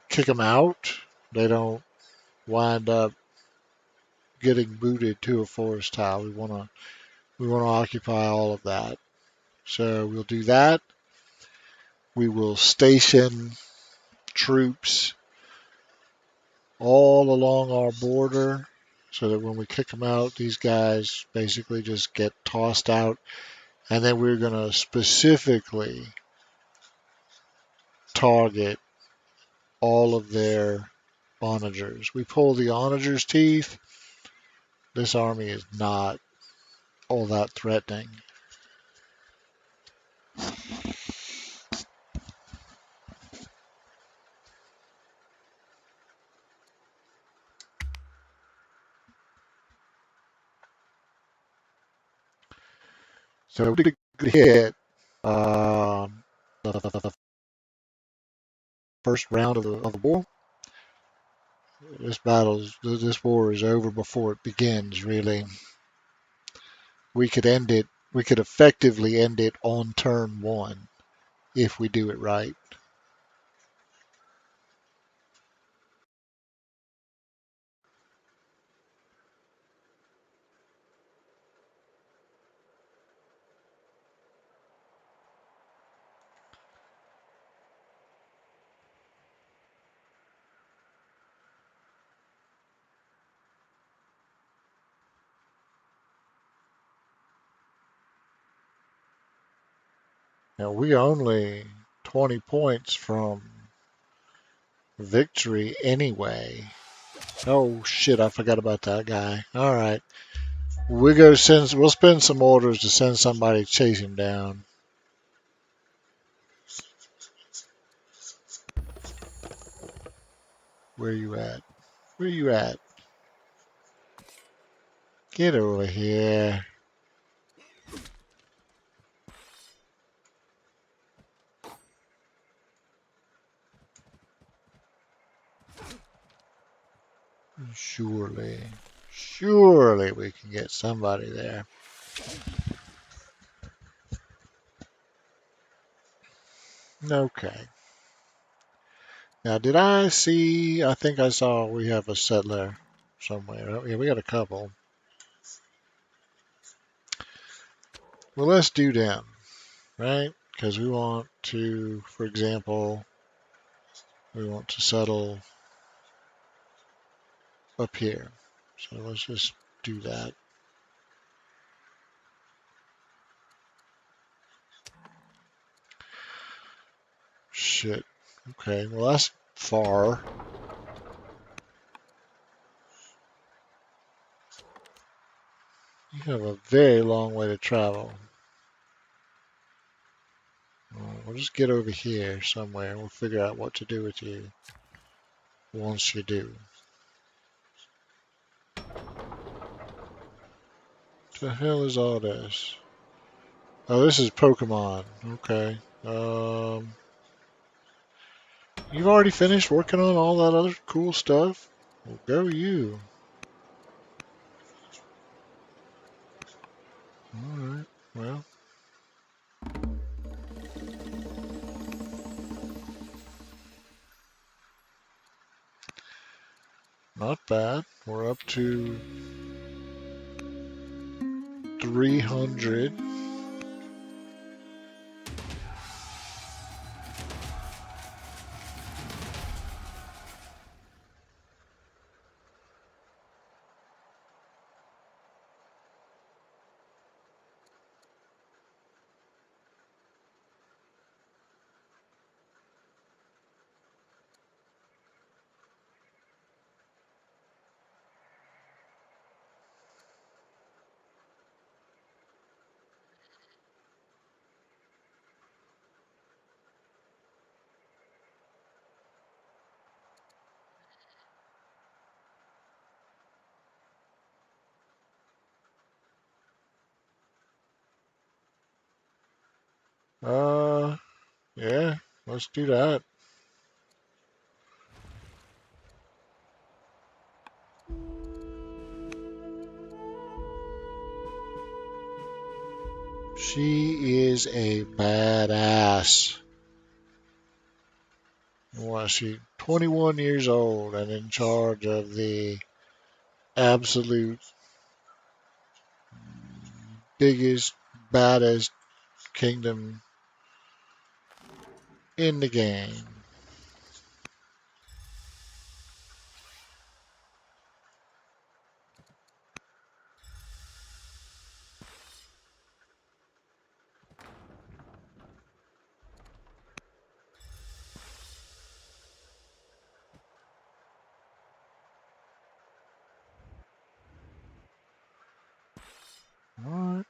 kick them out, they don't wind up getting booted to a forest tile. We want to occupy all of that. So we'll do that. We will station troops all along our border so that when we kick them out, these guys basically just get tossed out. And then we're going to specifically target all of their onagers. We pull the onagers' teeth. This army is not all that threatening. So we did a good hit the first round of the war. This war is over before it begins, really. We could end it, we could effectively end it on turn one if we do it right. Now, we only 20 points from victory anyway. Oh shit, I forgot about that guy. Alright. We'll spend some orders to send somebody to chase him down. Where you at? Where you at? Get over here. Surely. Surely we can get somebody there. Okay. Now, did I see? I think I saw we have a settler somewhere. Oh, yeah, we got a couple. Well, let's do them, right? Because we want to, for example, we want to settle up here. So let's just do that. Shit. Okay, well, that's far. You have a very long way to travel. We'll just get over here somewhere and we'll figure out what to do with you once you do. The hell is all this? Oh, this is Pokemon. Okay. You've already finished working on all that other cool stuff? Well, go you. Alright. Well, not bad. We're up to 300. Uh, yeah, let's do that. She is a badass. Well, she's 21 years old and in charge of the absolute biggest, baddest kingdom in the game. All right.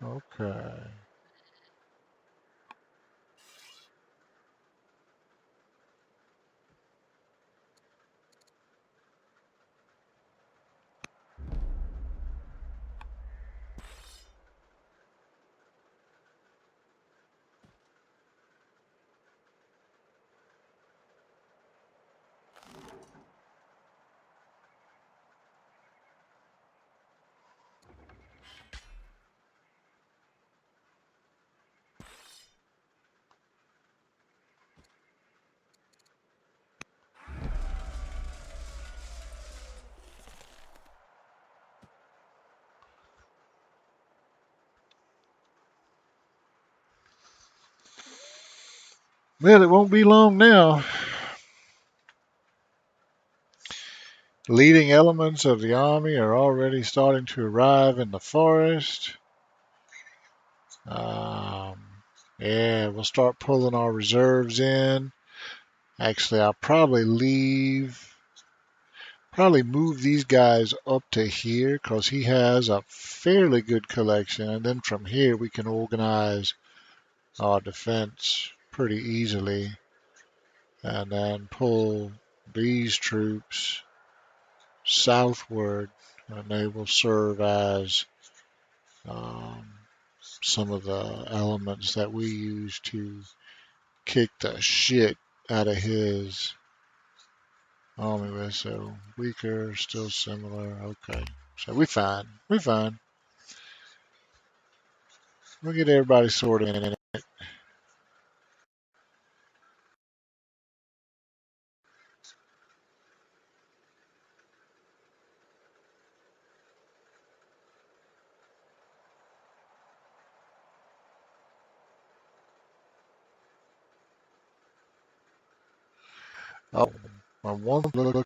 Okay. Well, it won't be long now. Leading elements of the army are already starting to arrive in the forest. Um, yeah, we'll start pulling our reserves in. Actually, I'll probably move these guys up to here because he has a fairly good collection. And then from here, we can organize our defense pretty easily. And then pull these troops southward, and they will serve as um, some of the elements that we use to kick the shit out of his army with. So weaker, still similar. Okay, so we fine. We fine. We'll get everybody sorted in it. Oh, I want to look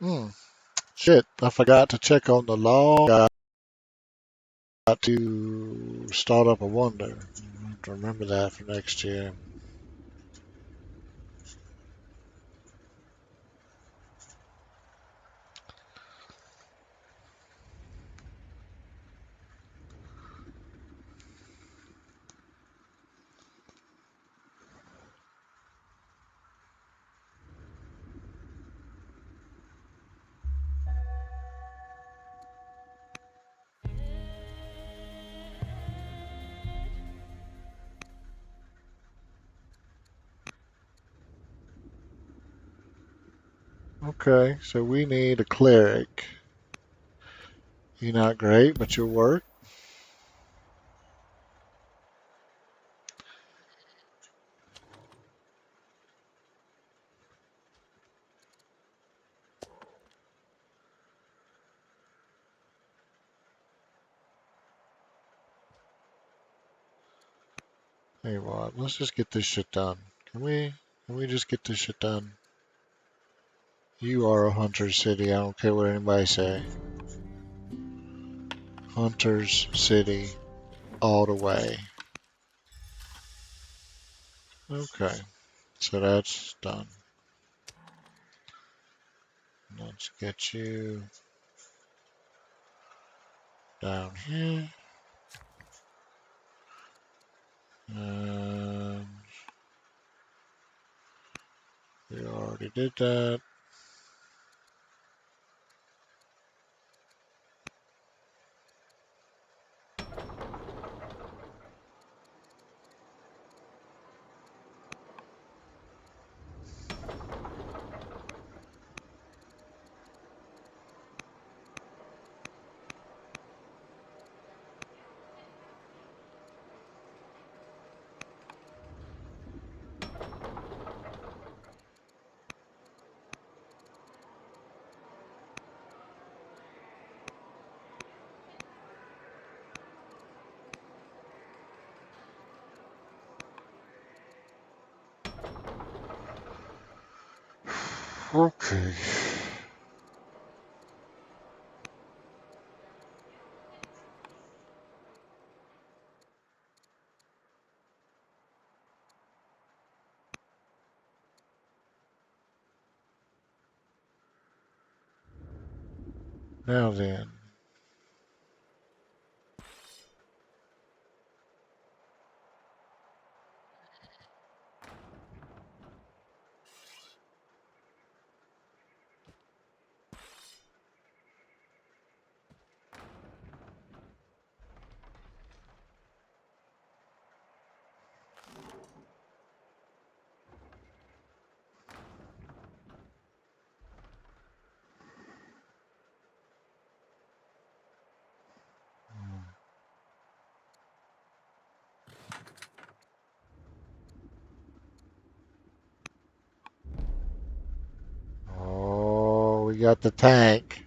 Hmm. Shit, I forgot to check on the log. I got to start up a wonder. I have to remember that for next year. Okay, so we need a cleric. You're not great, but you'll work. Hey, what? Let's just get this shit done. Can we? Can we just get this shit done? You are a hunter city. I don't care what anybody say. Hunter's city all the way. Okay, so that's done. Let's get you down here. And we already did that. Okay. Now then. Oh, we got the tank.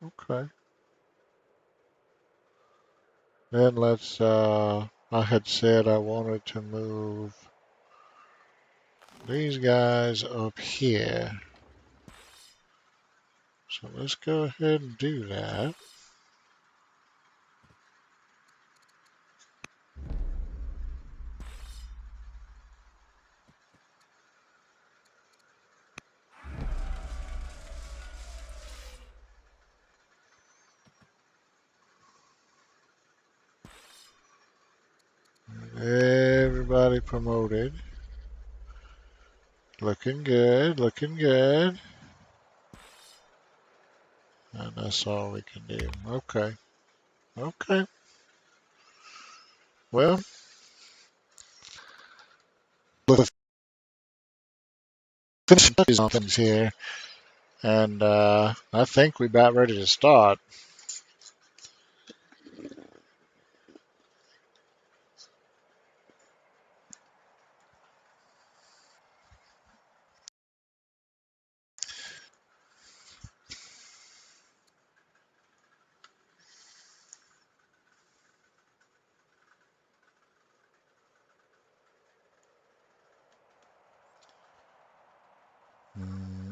Okay. Then let's, I had said I wanted to move these guys up here. So let's go ahead and do that. Everybody promoted. Looking good, looking good. and that's all we can do. Okay. Okay. Well, let's finish on things here, and I think we're about ready to start.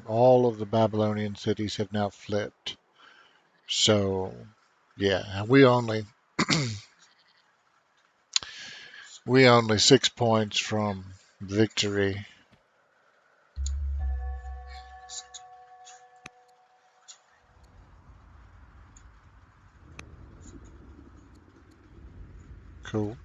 All of the Babylonian cities have now flipped. So, yeah, we only 6 points from victory. Cool.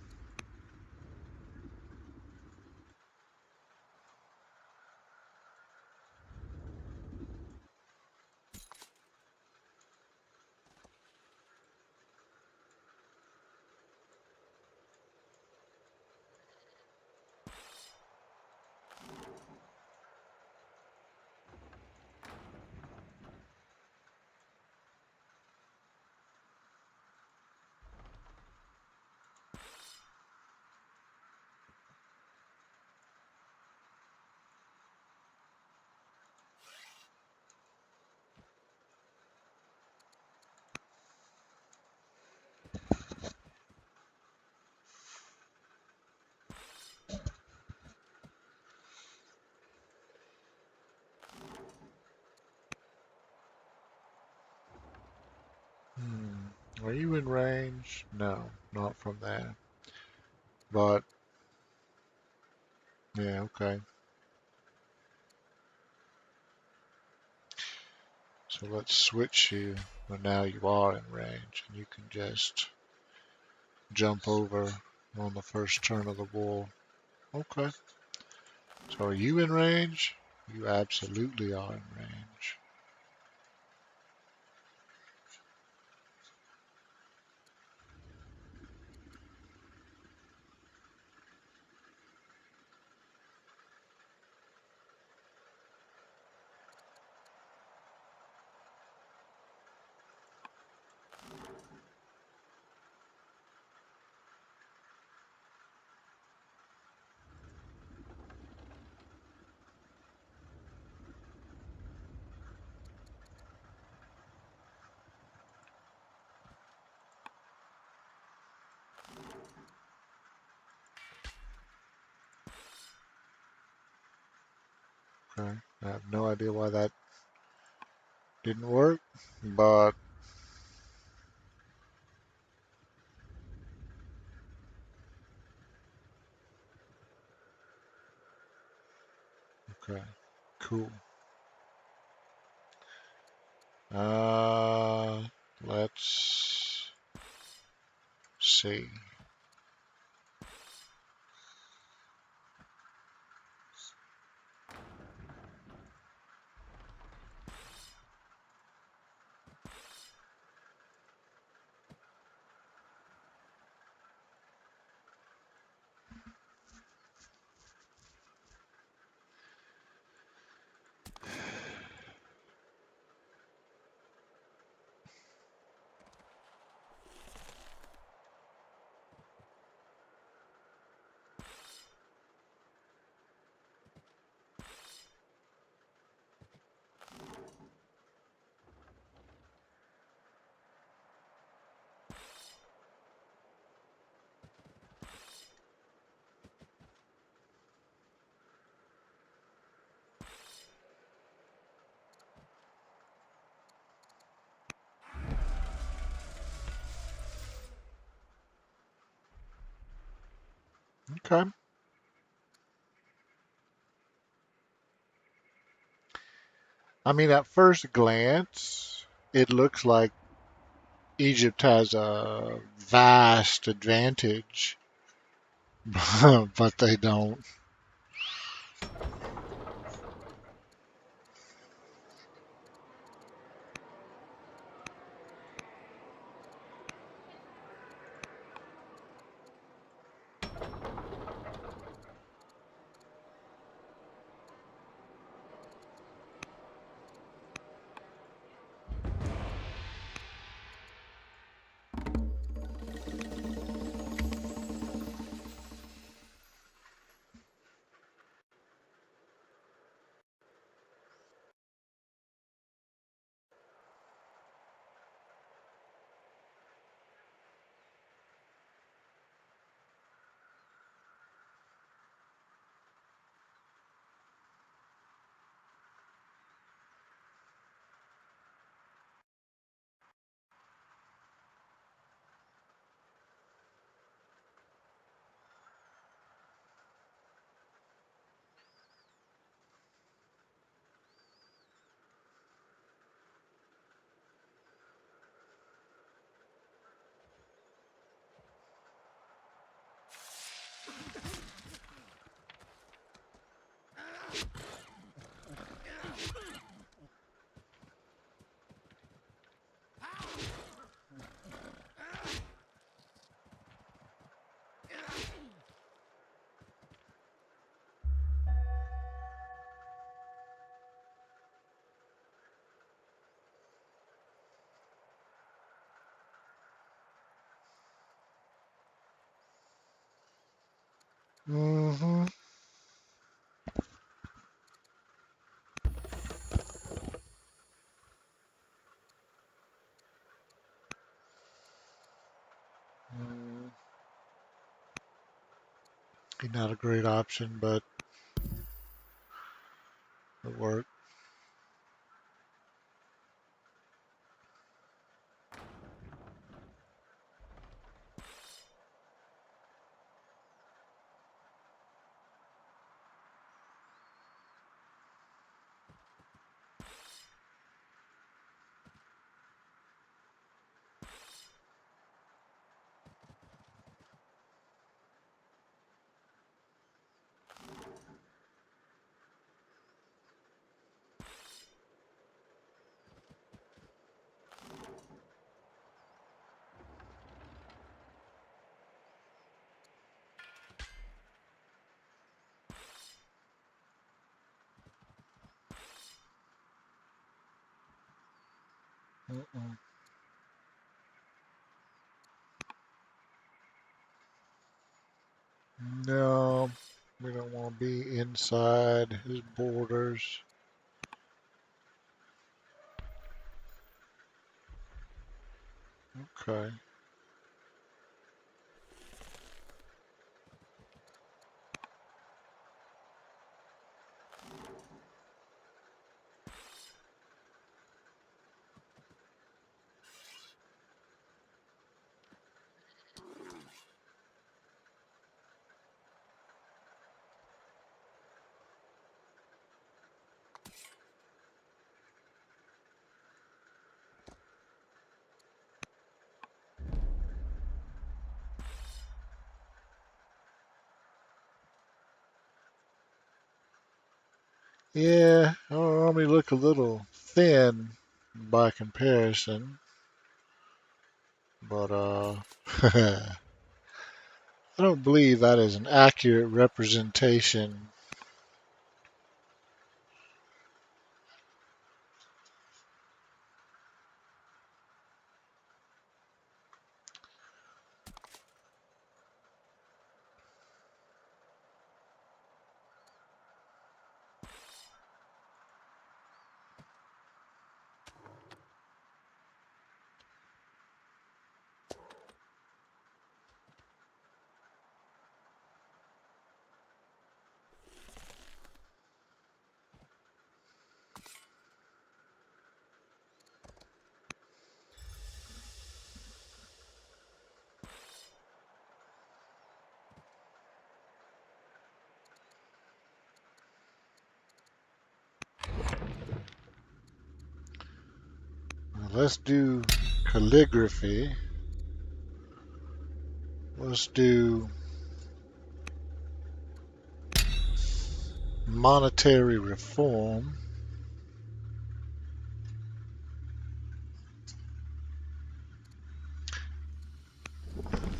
Are you in range? No, not from there. But, yeah, okay. So let's switch you. Well, now you are in range, and you can just jump over on the first turn of the war. Okay. So are you in range? You absolutely are in range. Okay. I have no idea why that didn't work, but okay. Cool. Uh, let's see. Okay. I mean, at first glance, it looks like Egypt has a vast advantage, but they don't. Mm-hmm. Not a great option, but it worked. Mm-mm. No, we don't want to be inside his borders. Okay. Yeah, our army look a little thin by comparison, but I don't believe that is an accurate representation. Let's do calligraphy. Let's do monetary reform.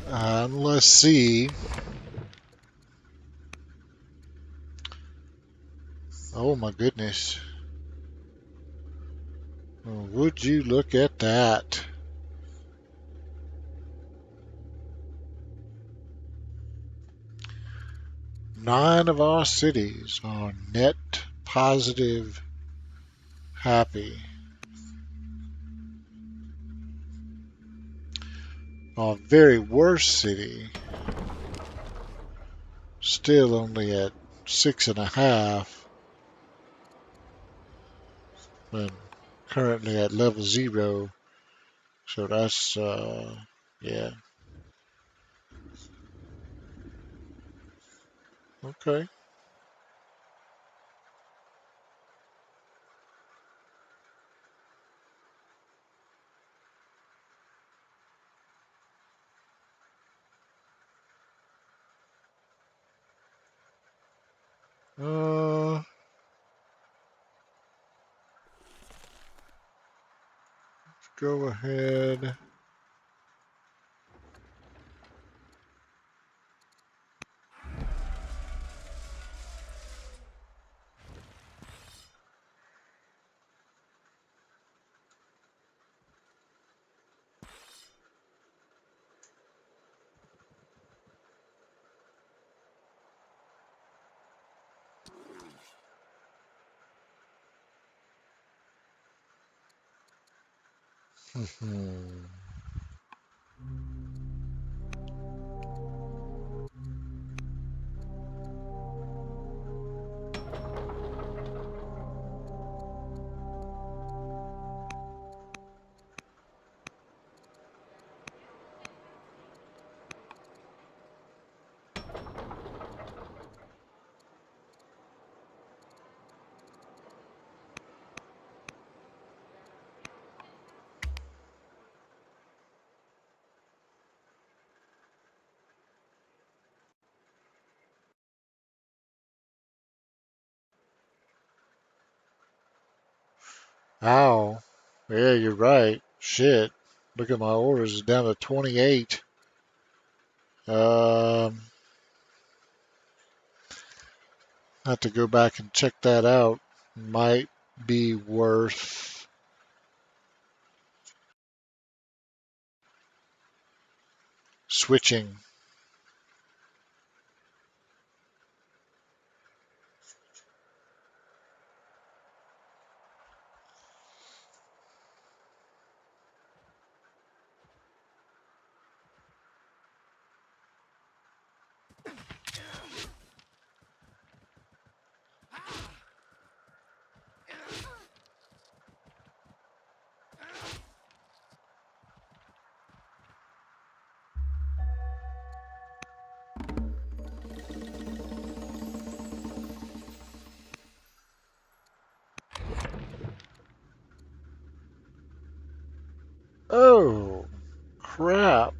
Let's see. Oh my goodness. Would you look at that? 9 of our cities are net positive happy. Our very worst city still only at 6.5 and currently at level 0. So that's, yeah, okay. Uh, go ahead. Hmm. Ow. Yeah, you're right. Shit. Look at my orders. It's down to 28. Um, I have to go back and check that out. Might be worth switching. Oh, crap.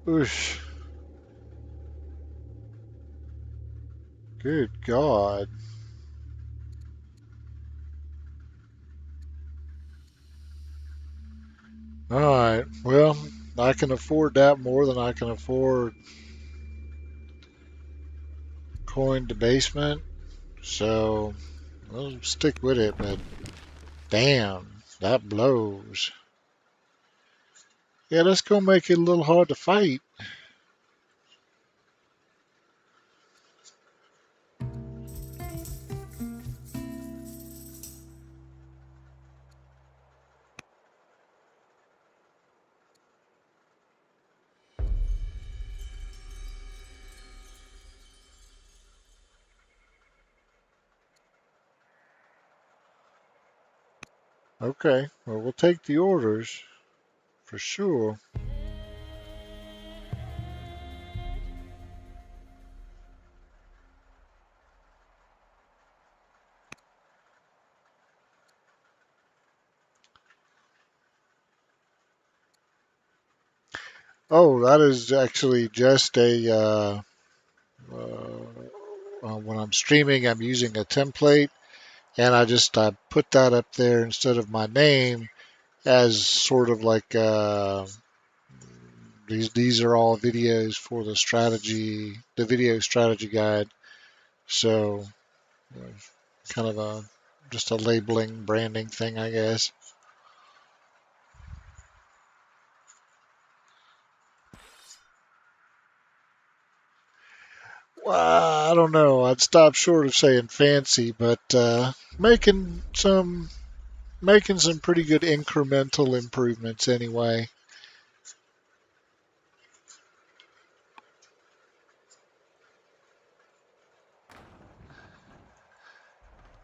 Oosh. Good God. All right. Well, I can afford that more than I can afford coin debasement. So I'll stick with it, but damn, that blows. Yeah, that's gonna make it a little hard to fight. Okay, well, we'll take the orders for sure. Oh, that is actually just when I'm streaming, I'm using a template, and I put that up there instead of my name as sort of like these are all videos for the video strategy guide. So uh, kind of a just a labeling branding thing, I guess. Well, I don't know. I'd stop short of saying fancy, but making some making some pretty good incremental improvements anyway.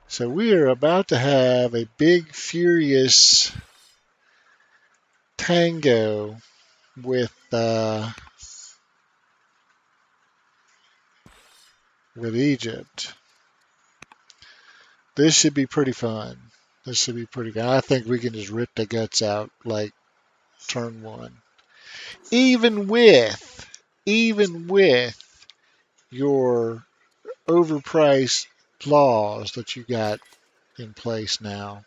So we are about to have a big furious tango with Egypt. This should be pretty fun. This should be pretty good. I think we can just rip the guts out like turn one. Even with even with your overpriced laws that you got in place now.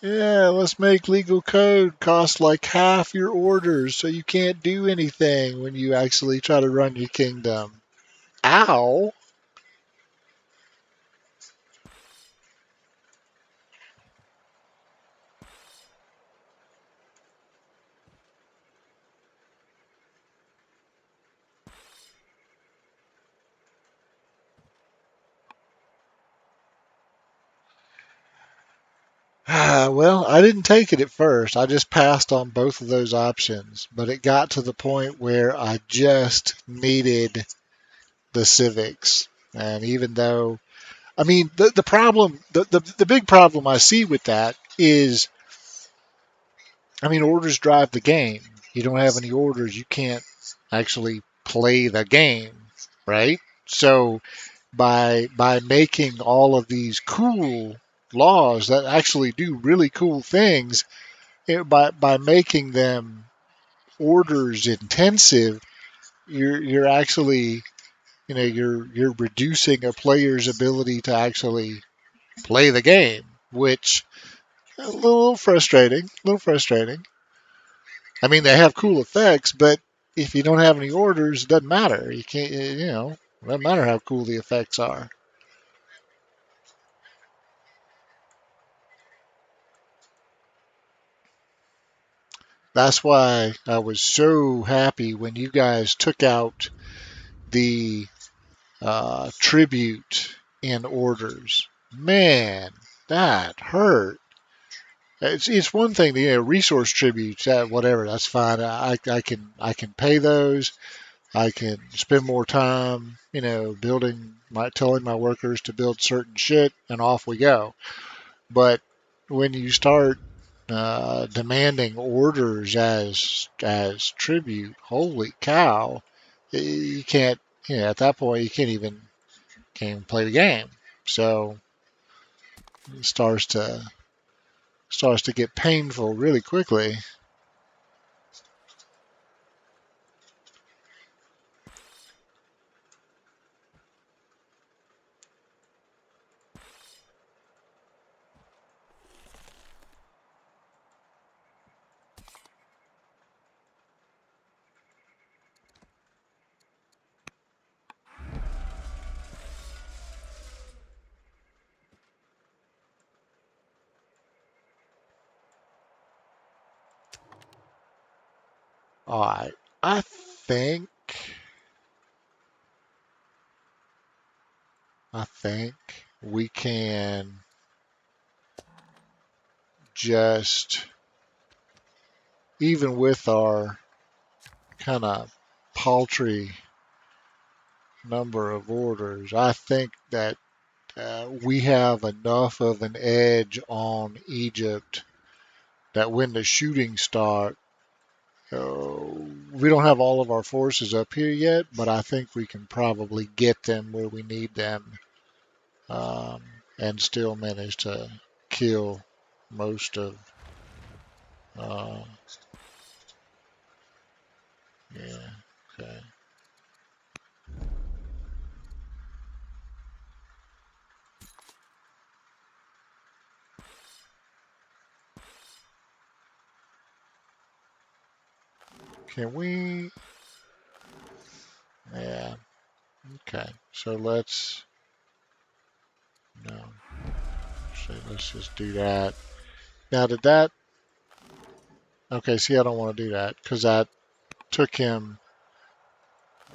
Yeah, let's make legal code cost like half your orders so you can't do anything when you actually try to run your kingdom. Ow! Well, I didn't take it at first. I just passed on both of those options. But it got to the point where I just needed the civics. And even though, I mean, the problem, the big problem I see with that is, I mean, orders drive the game. You don't have any orders, you can't actually play the game, right? So by making all of these cool laws that actually do really cool things, by making them orders intensive, you're actually, you're reducing a player's ability to actually play the game, which a little frustrating. A little frustrating. I mean, they have cool effects, but if you don't have any orders, it doesn't matter. You can't, it doesn't matter how cool the effects are. That's why I was so happy when you guys took out the tribute in orders. Man, that hurt. It's one thing, resource tributes, whatever, that's fine. I can pay those. I can spend more time, telling my workers to build certain shit, and off we go. But when you start demanding orders as tribute, holy cow, you can't. At that point, you can't even play the game. So it starts to get painful really quickly. All right, I think I think we can just, even with our kind of paltry number of orders, I think that we have enough of an edge on Egypt that when the shooting start, we don't have all of our forces up here yet, but I think we can probably get them where we need them, um, and still manage to kill most of. Uh, yeah. Okay. Can we? Yeah. Okay. So no. So let's just do that. Now, did that? Okay. See, I don't want to do that because that took him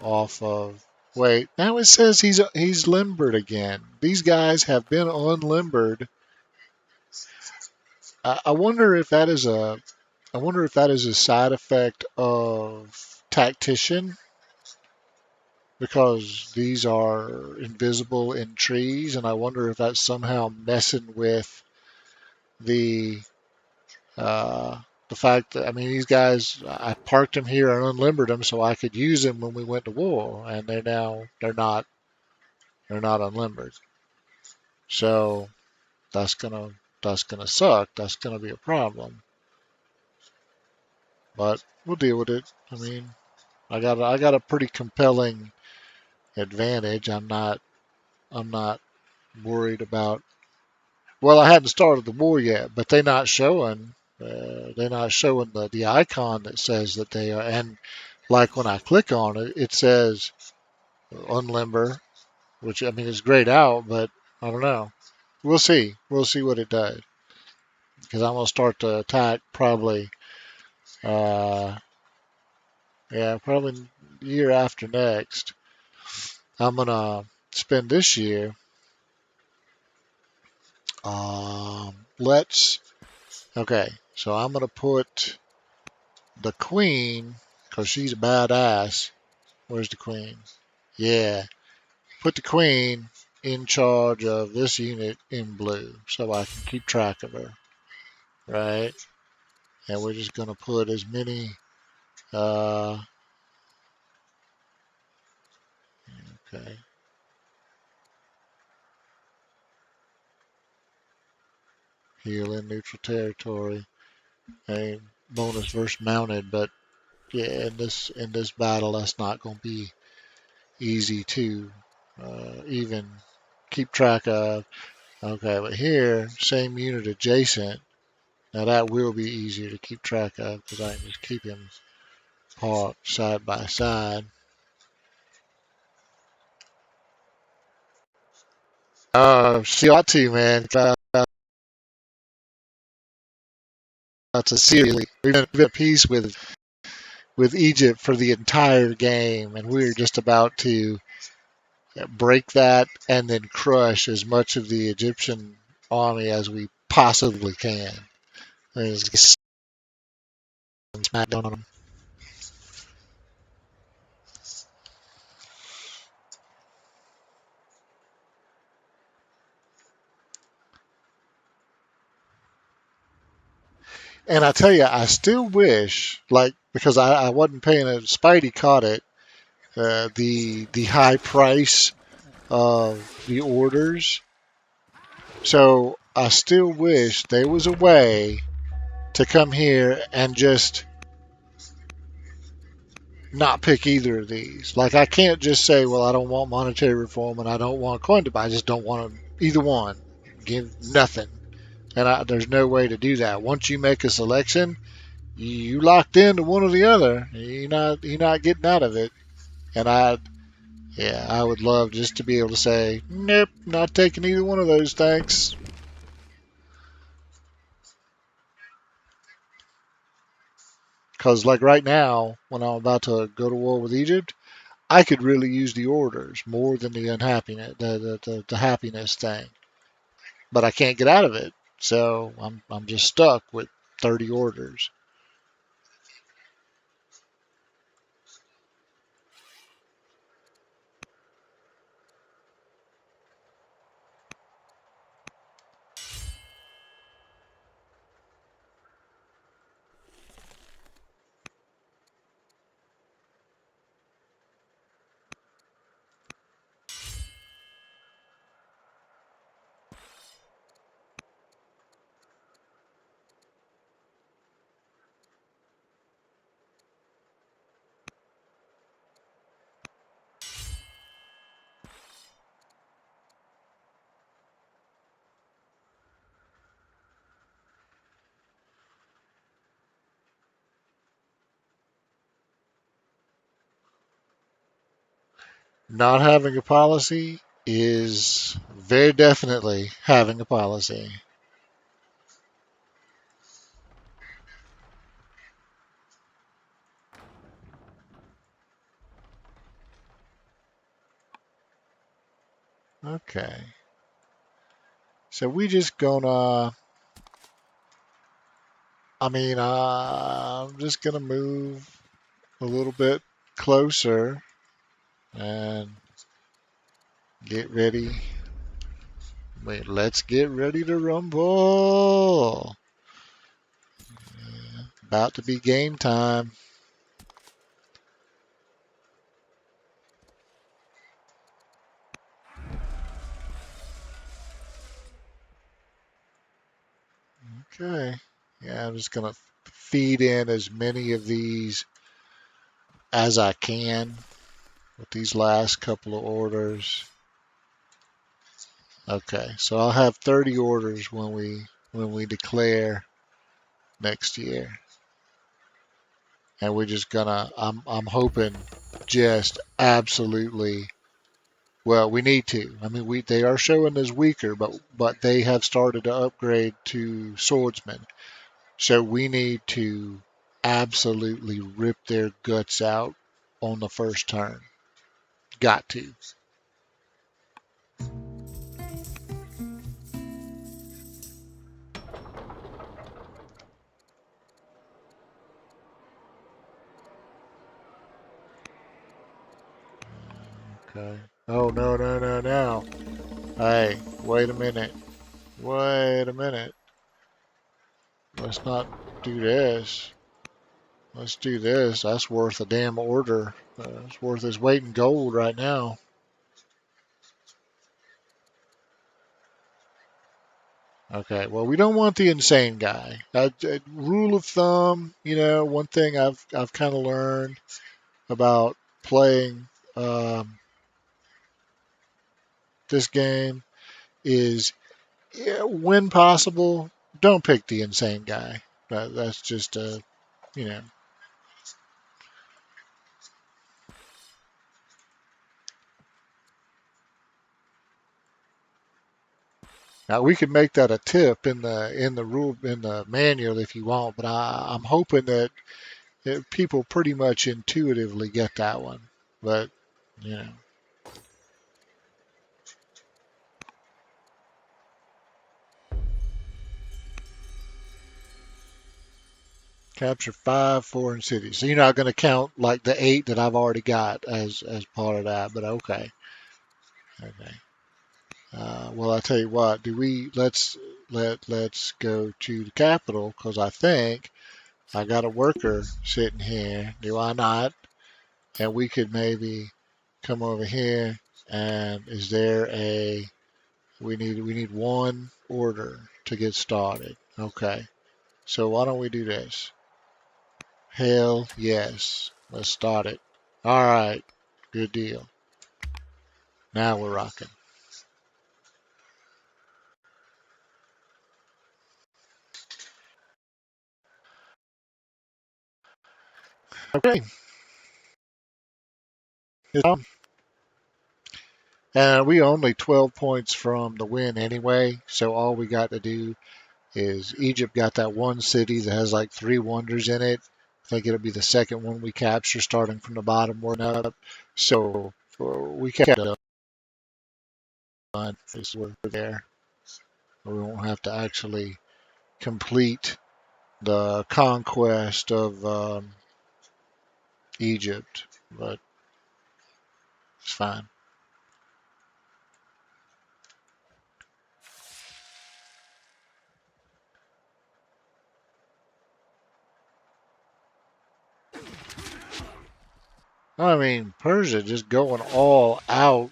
off of. Wait. Now it says he's limbered again. These guys have been unlimbered. I wonder if that is a. I wonder if that is a side effect of tactician, because these are invisible in trees, and I wonder if that's somehow messing with the uh, the fact that, I mean, these guys, I parked them here and unlimbered them so I could use them when we went to war, and they're not unlimbered. So that's gonna suck. That's gonna be a problem. But we'll deal with it. I mean, I got a pretty compelling advantage. I'm not worried about Well, I hadn't started the war yet, but they're not showing the icon that says that they are. And like when I click on it, it says unlimber, which I mean is grayed out, but I don't know. We'll see. We'll see what it does because I'm gonna start the attack probably. Uh, yeah, probably year after next. I'm gonna spend this year. Let's. Okay, so I'm gonna put the queen because she's a badass. Where's the queen? Yeah, put the queen in charge of this unit in blue so I can keep track of her. Right, and we're just gonna put as many. Uh, okay, heal in neutral territory. A bonus versus mounted, but yeah, in this battle, that's not going to be easy to even keep track of. Okay, but here, same unit adjacent. Now that will be easier to keep track of because I can just keep them parked side by side. See, ought to, man. That's a serious. We've been at peace with Egypt for the entire game, and we're just about to break that and then crush as much of the Egyptian army as we possibly can. Just smack down on them. And I tell you, I still wish, like, because I wasn't paying it. Spidey caught it. The high price of the orders. So I still wish there was a way to come here and just not pick either of these. Like I can't just say, well, I don't want monetary reform and I don't want coin to buy. I just don't want either one. Give nothing, and there's no way to do that. Once you make a selection, you locked into one or the other. You're not getting out of it. And I would love just to be able to say, nope, not taking either one of those. Thanks. Because like right now, when I'm about to go to war with Egypt, I could really use the orders more than the unhappiness, the happiness thing. But I can't get out of it. So I'm just stuck with 30 orders. Not having a policy is very definitely having a policy. Okay. So we just gonna, I'm just gonna move a little bit closer and get ready. Wait, let's get ready to rumble. About to be game time. Okay. Yeah, I'm just gonna feed in as many of these as I can with these last couple of orders. Okay, so I'll have 30 orders when we declare next year, and we're just gonna. I'm hoping just absolutely. Well, we need to. I mean, we they are showing as weaker, but they have started to upgrade to swordsmen, so we need to absolutely rip their guts out on the first turn. Got to. Okay. Oh no no no no. Hey, wait a minute. Wait a minute. Let's not do this. Let's do this. That's worth a damn order. It's worth its weight in gold right now. Okay, well, we don't want the insane guy. Rule of thumb, one thing I've kind of learned about playing this game is, yeah, when possible, don't pick the insane guy. That's just you know. Now we could make that a tip in the manual if you want, but I'm hoping that people pretty much intuitively get that one. But you know, capture 5 foreign cities. So you're not going to count like the 8 that I've already got as part of that. But okay, okay. Well, I tell you what. Do we let's go to the capital because I think I got a worker sitting here. Do I not? And we could maybe come over here. And is there a we need one order to get started. Okay. So why don't we do this? Hell yes. Let's start it. All right. Good deal. Now we're rocking. Okay. And we only 12 points from the win anyway. So all we got to do is Egypt got that one city that has like 3 wonders in it. I think it'll be the second one we capture starting from the bottom working up. So we kept it done. We're there. We won't have to actually complete the conquest of Egypt, but it's fine. I mean, Persia just going all out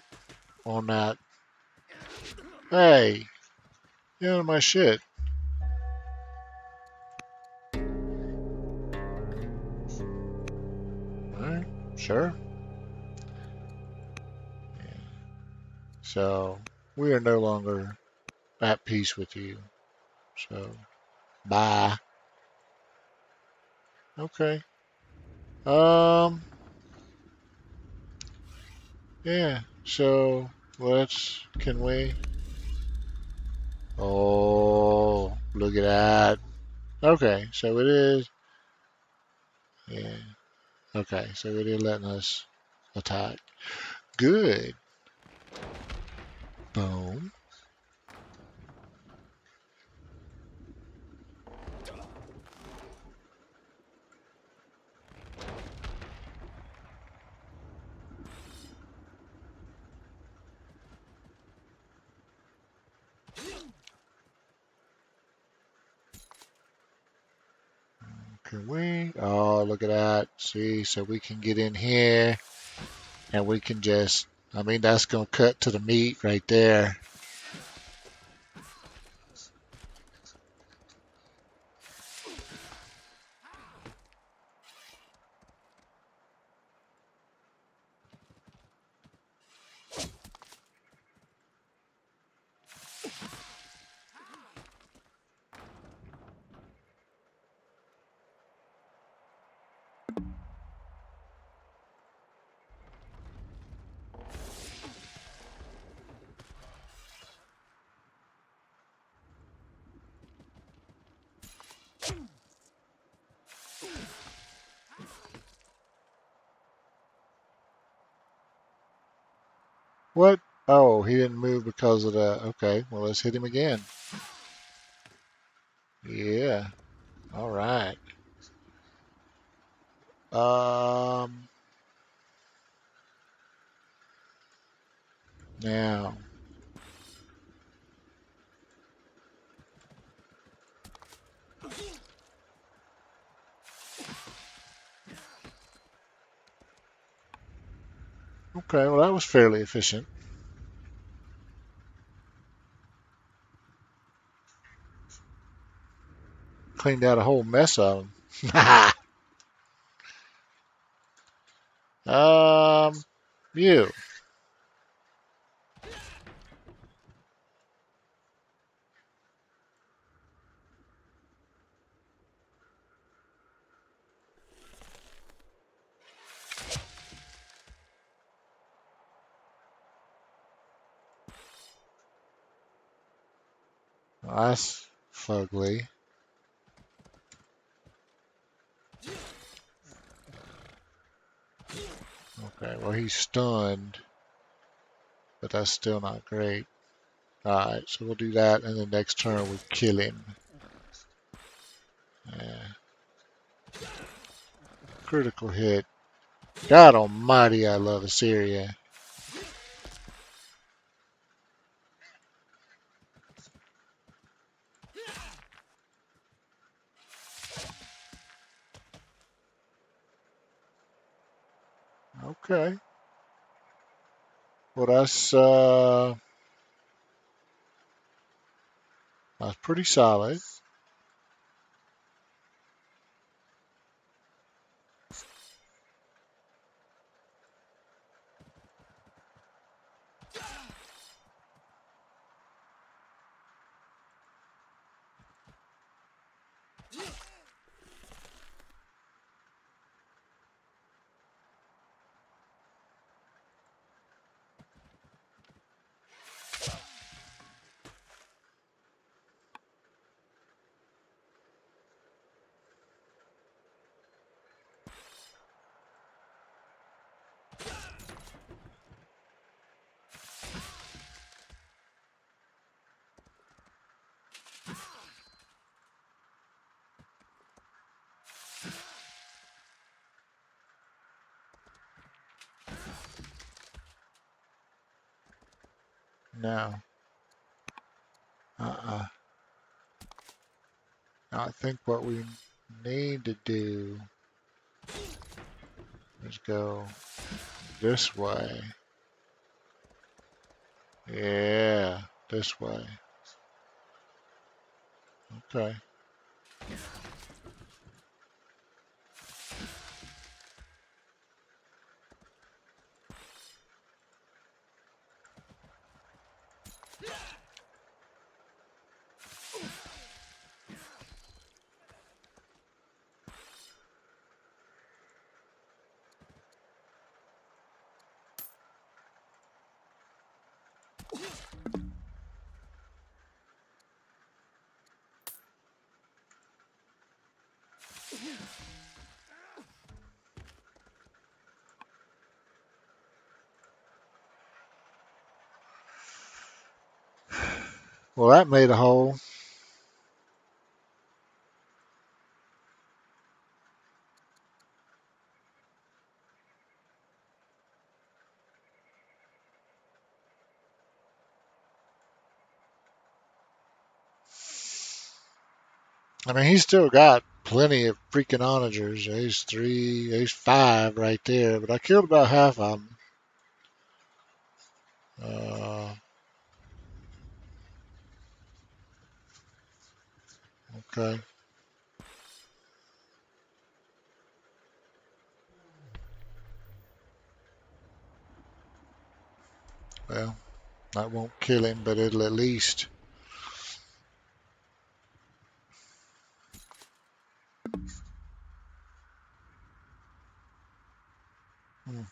on that. Hey, get out of my shit. All right, sure. Yeah. So we are no longer at peace with you. So bye. Okay. Um. Yeah. So let's. Can we? Oh, look at that. Okay. So it is. Yeah. Okay. So it is letting us attack. Good. Boom. Can we? Oh, look at that. See, so we can get in here and we can just, I mean, that's going to cut to the meat right there. What? Oh, he didn't move because of that. Okay, well, let's hit him again. Yeah. All right. Um, Now, okay, well, that was fairly efficient. Cleaned out a whole mess of them. um, you. That's fugly. Okay, well, he's stunned, but that's still not great. Alright, so we'll do that, and the next turn we kill him. Yeah. Critical hit. God almighty, I love Assyria. Okay. Well, that's pretty solid. Now, uh-uh. I think what we need to do is go this way. Yeah, this way. Okay. Well, that made a hole. I mean, he's still got plenty of freaking onagers. There's five right there, but I killed about half of them. Uh, okay. Well, that won't kill him, but it'll at least. Mm,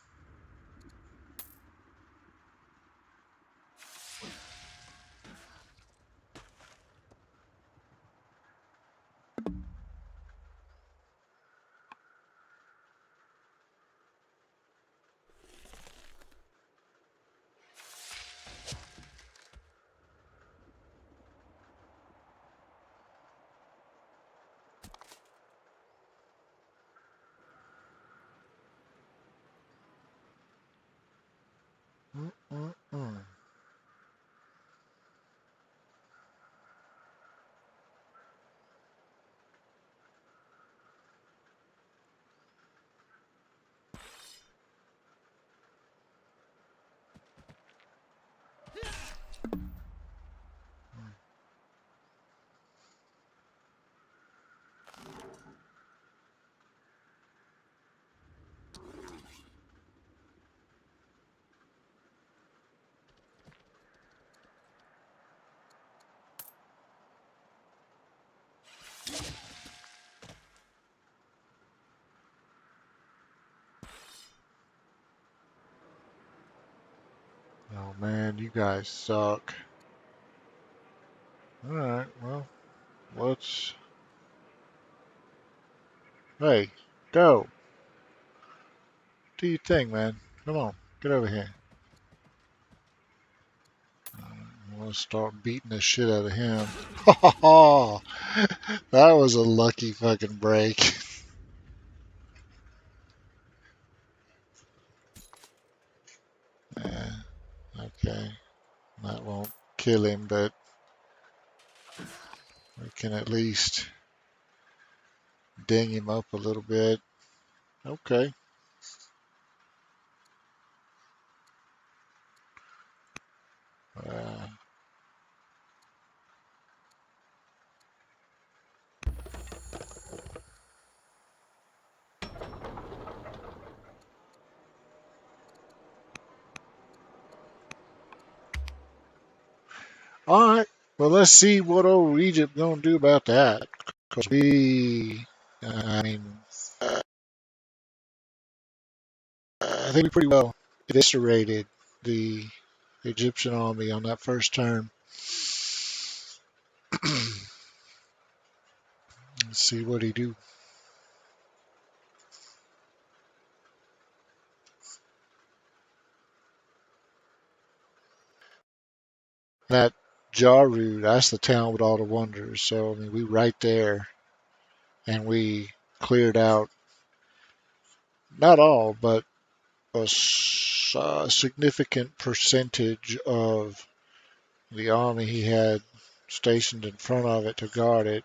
mm, mm, mm. Oh man, you guys suck. Alright, well, let's... Hey, go! Do your thing, man. Come on, get over here. Let's start beating the shit out of him. That was a lucky fucking break. Yeah, okay. That won't kill him, but we can at least ding him up a little bit. Okay. Uh, all right. Well, let's see what old Egypt gonna do about that. Cause I mean, I think we pretty well eviscerated the Egyptian army on that first turn. Let's see what he do. That Jaru, that's the town with all the wonders. So I mean, we right there, and we cleared out not all, but a significant percentage of the army he had stationed in front of it to guard it.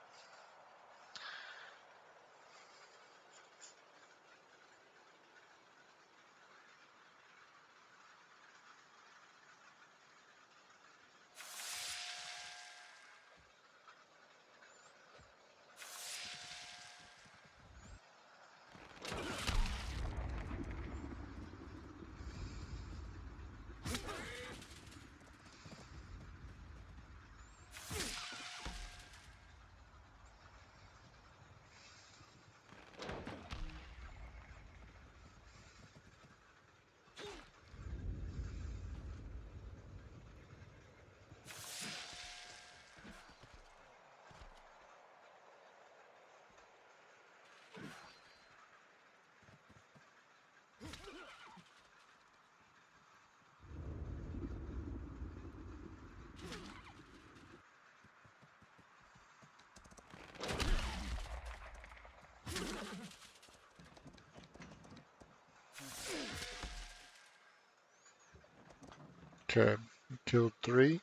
Okay, we killed 3.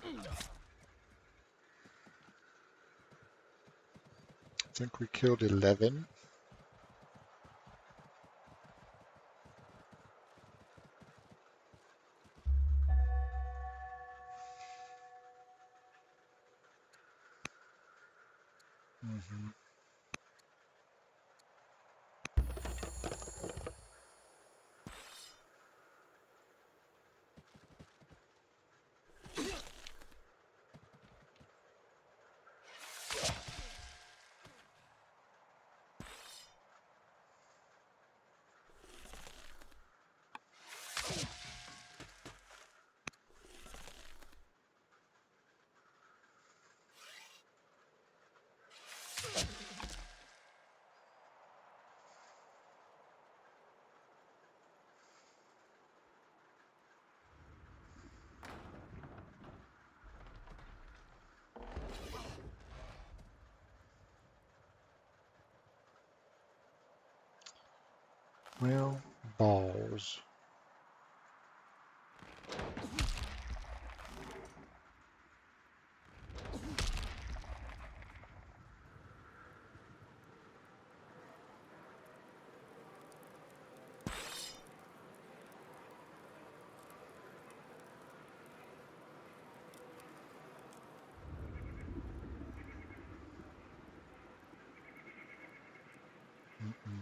I think we killed 11. Hmm. Well, balls. Mm-mm.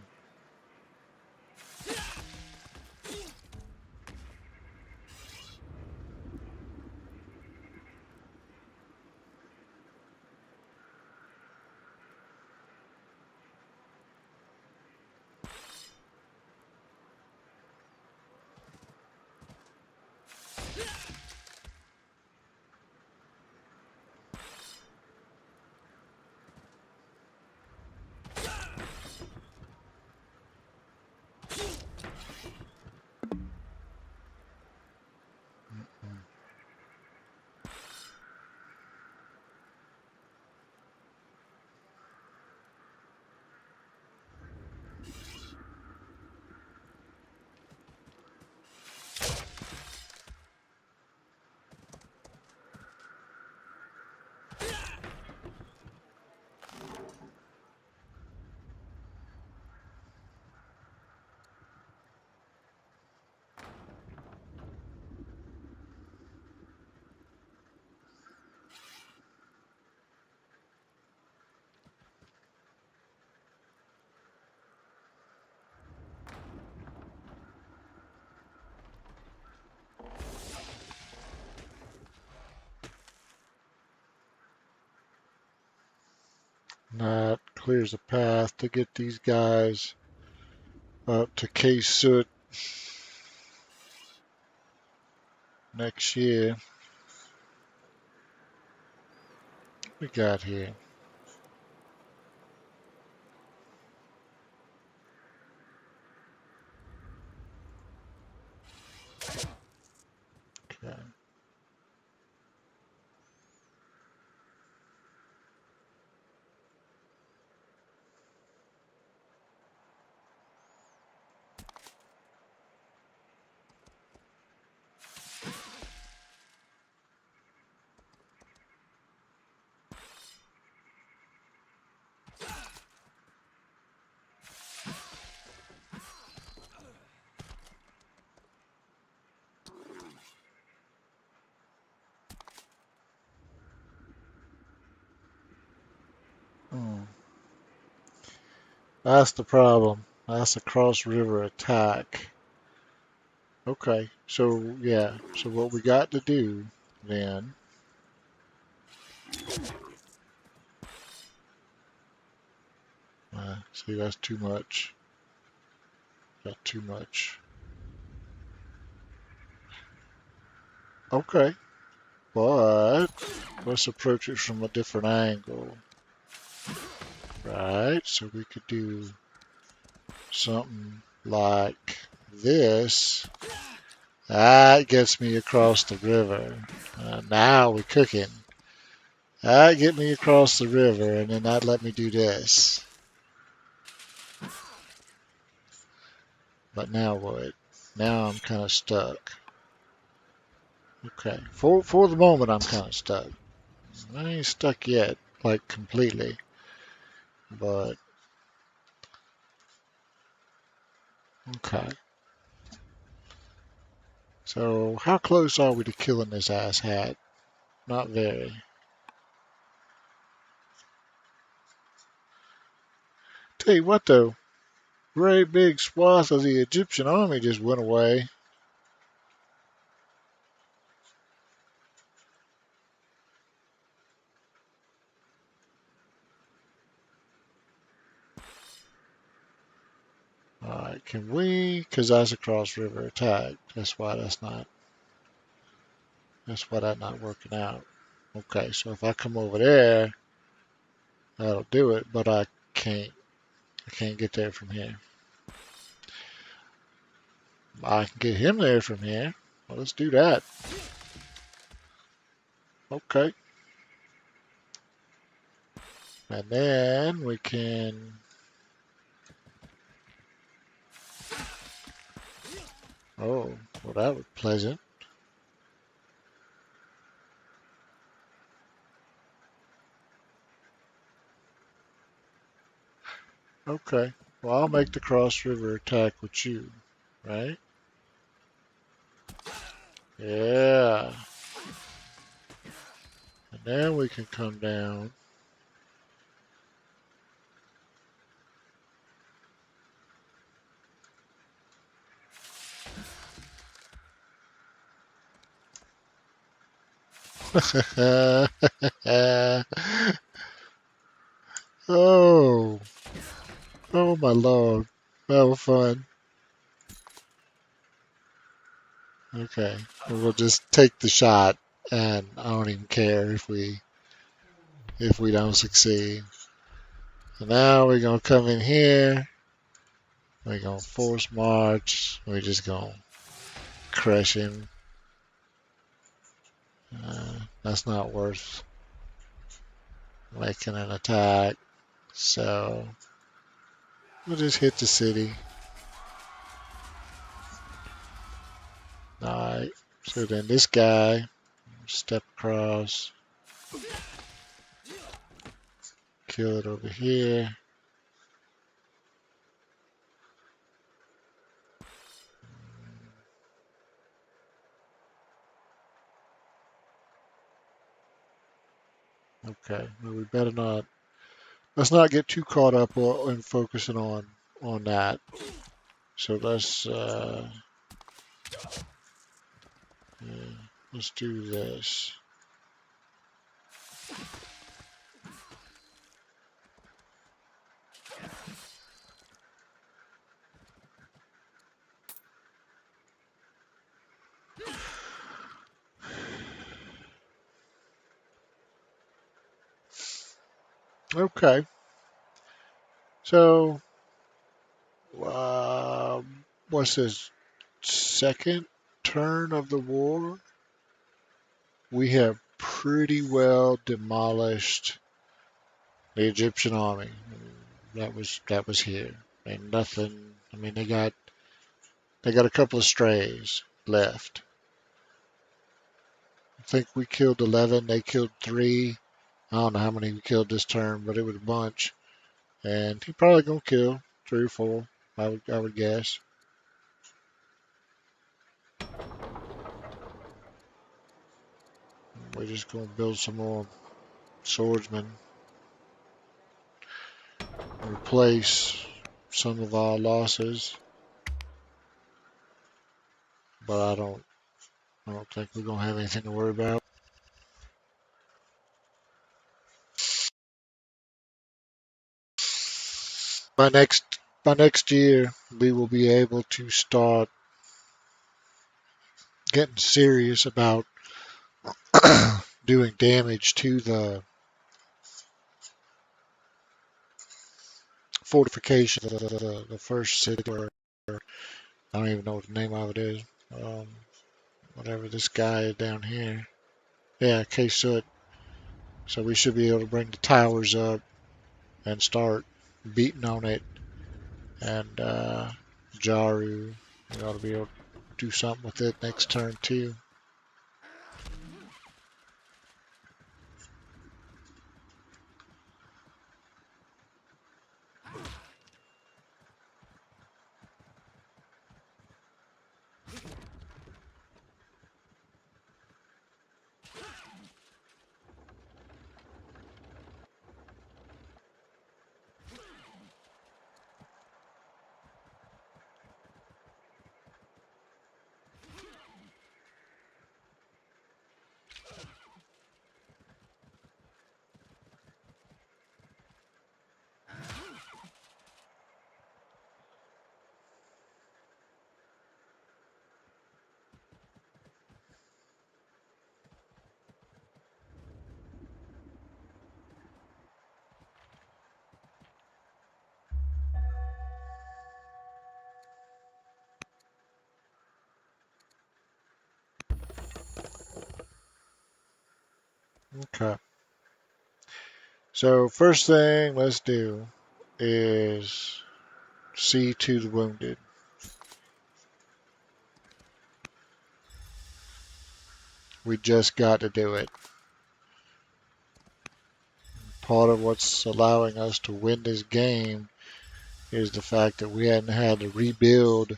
That clears a path to get these guys up to K-Soot next year. What we got here? Okay. Hmm. That's the problem. That's a cross-river attack. Okay, so yeah, so what we got to do then, see that's too much, got too much. Okay, but let's approach it from a different angle, right? So we could do something like this. That gets me across the river. Now we're cooking. That get me across the river, and then that let me do this. But now what? Now I'm kind of stuck. Okay, for the moment I'm kind of stuck. I ain't stuck yet, like completely. But okay. So how close are we to killing this ass hat? Not very. Tell you what though, great big swath of the Egyptian army just went away. Alright, can we? Because that's a cross river attack. That's why that's not working out. Okay, so if I come over there, that'll do it, but can't, I can't get there from here. I can get him there from here. Well, let's do that. Okay. And then we can Oh, well, that was pleasant. Okay. Well, I'll make the cross river attack with you, right? Yeah. And then we can come down. Oh, oh my lord. That was fun. Okay. We'll just take the shot and I don't even care if we don't succeed. So now we're gonna come in here. We're gonna force march. We're just gonna crush him. That's not worth making an attack. So we'll just hit the city. Alright. So then this guy step across, kill it over here. Okay. Well, we better not. Let's not get too caught up in focusing on that. So yeah, let's do this. Okay. So what's this second turn of the war? We have pretty well demolished the Egyptian army. That was here. And nothing. I mean, they got a couple of strays left. I think we killed 11. They killed 3. I don't know how many we killed this turn, but it was a bunch. And he probably gonna kill 3 or 4. I would guess. We're just gonna build some more swordsmen, replace some of our losses. But I don't think we're gonna have anything to worry about. By next year, we will be able to start getting serious about doing damage to the fortification of the first city. Where I don't even know what the name of it is. Um, Whatever this guy is down here. Yeah, K-Sut. So we should be able to bring the towers up and start beating on it. And Jaru, we ought to be able to do something with it next turn too. Okay. So first thing let's do is see to the wounded. We just got to do it. Part of what's allowing us to win this game is the fact that we hadn't had to rebuild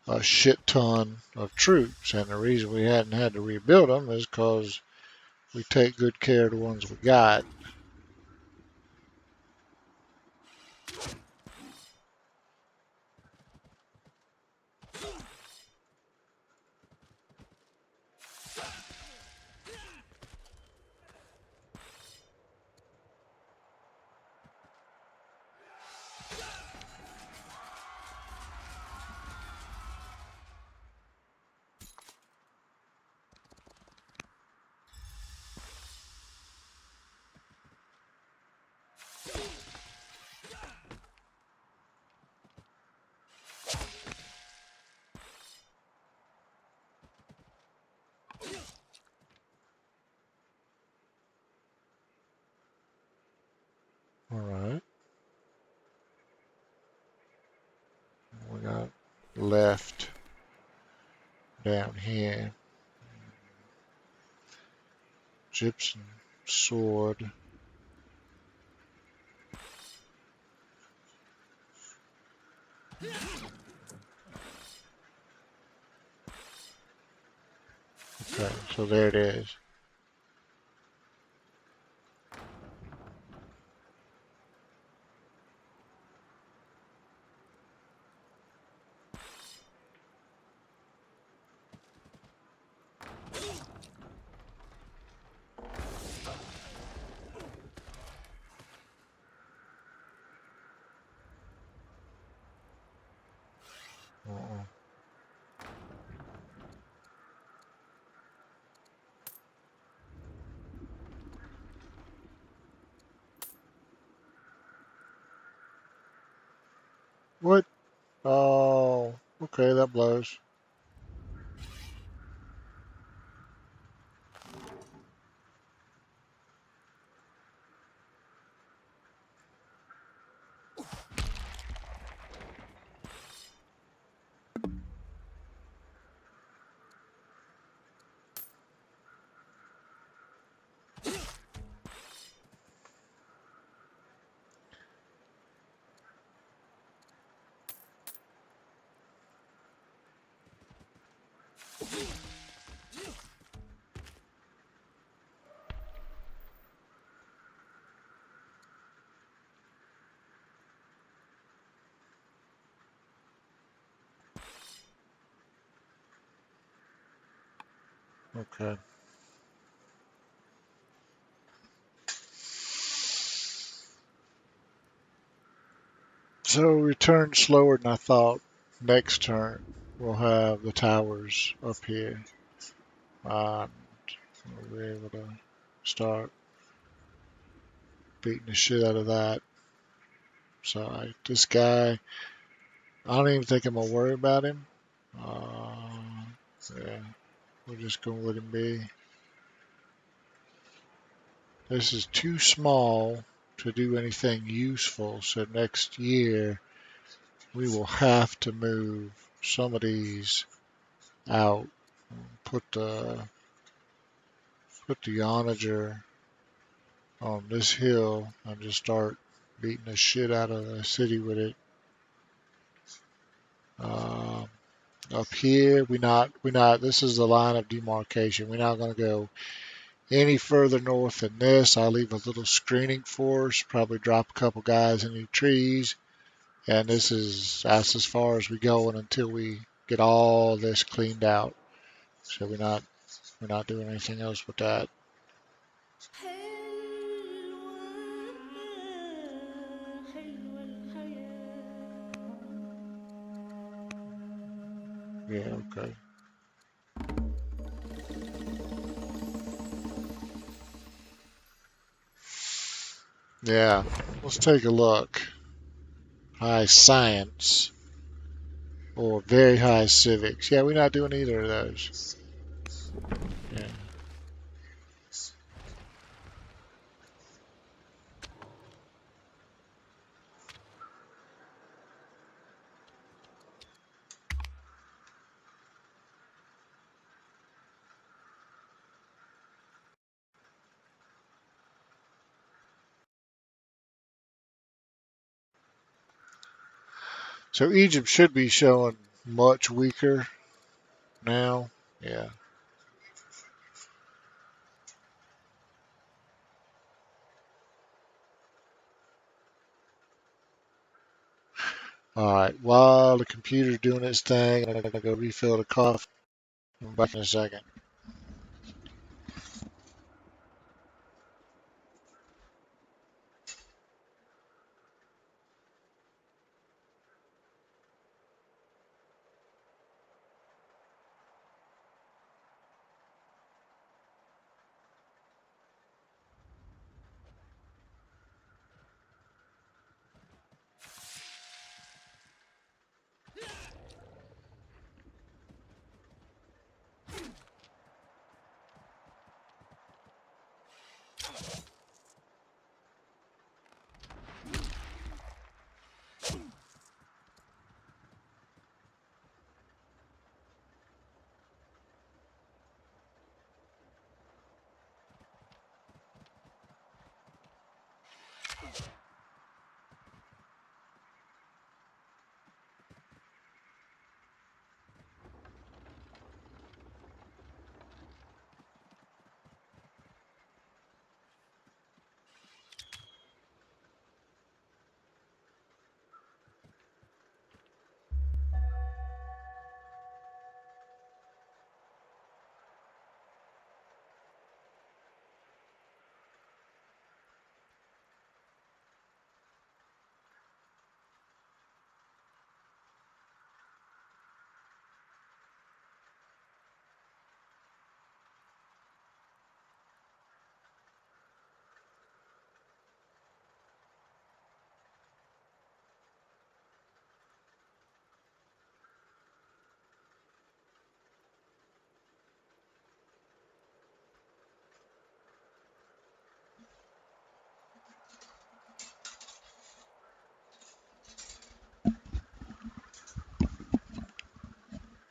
a shit ton of troops. And the reason we hadn't had to rebuild them is because we take good care of the ones we got. All right. We got left down here. Gypsum sword. Okay, so there it is. Uh-uh. What? Oh, okay, that blows. Okay. So return slower than I thought. Next turn, we'll have the towers up here. And we'll be able to start beating the shit out of that. So this guy, I don't even think I'm gonna worry about him. Yeah, we're just gonna let him be. This is too small to do anything useful. So next year we will have to move some of these out. Put the onager on this hill and just start beating the shit out of the city with it. Um, Up here, we not. This is the line of demarcation. We're not going to go any further north than this. I'll leave a little screening force. Probably drop a couple guys in the trees, and that's as far as we go until we get all this cleaned out. So we're not doing anything else with that. Yeah. Okay. Yeah. Let's take a look. High science or very high civics. Yeah, we're not doing either of those. Yeah. So Egypt should be showing much weaker now. Yeah. All right. While the computer's doing its thing, I'm gonna go refill the coffee. I'm back in a second.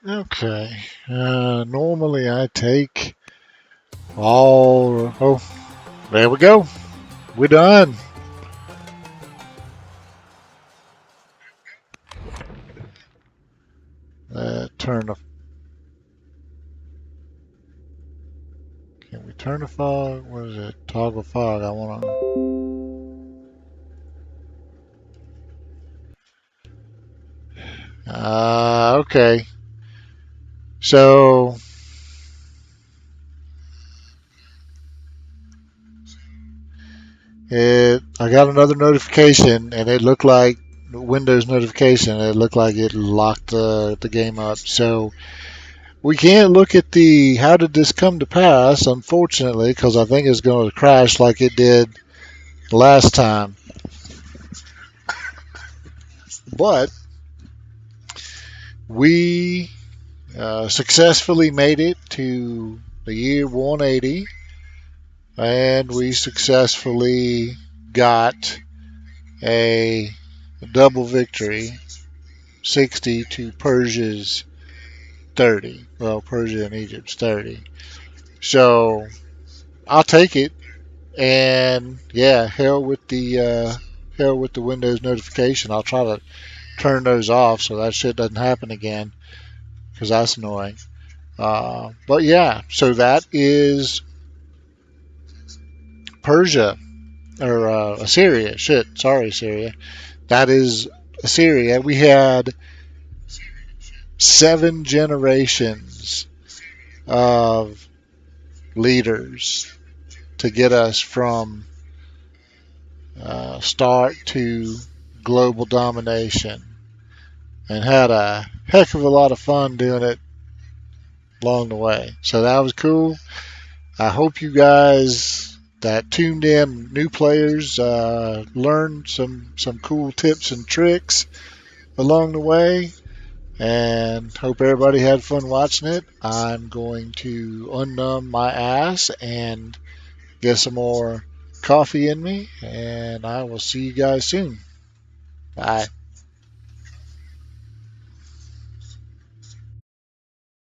Okay. Normally I take all. Oh, there we go. We're done. Turn the. Can we turn the fog? What is it? Toggle fog. I want to. Okay. So I got another notification, and it looked like Windows notification. It looked like it locked the game up. So we can't look at the how did this come to pass, unfortunately, because I think it's going to crash like it did last time. But we successfully made it to the year 180, and we successfully got a double victory, 60 to Persia's 30. Well, Persia and Egypt's 30. So I'll take it. And yeah, hell with the Windows notification. I'll try to turn those off so that shit doesn't happen again because that's annoying. But yeah, so that is Persia or Assyria. Shit, sorry, Assyria. That is Assyria. We had 7 generations of leaders to get us from start to global domination, and had a heck of a lot of fun doing it along the way. So that was cool. I hope you guys that tuned in, new players, learned some cool tips and tricks along the way, and hope everybody had fun watching it. I'm going to unnumb my ass and get some more coffee in me, and I will see you guys soon. Bye.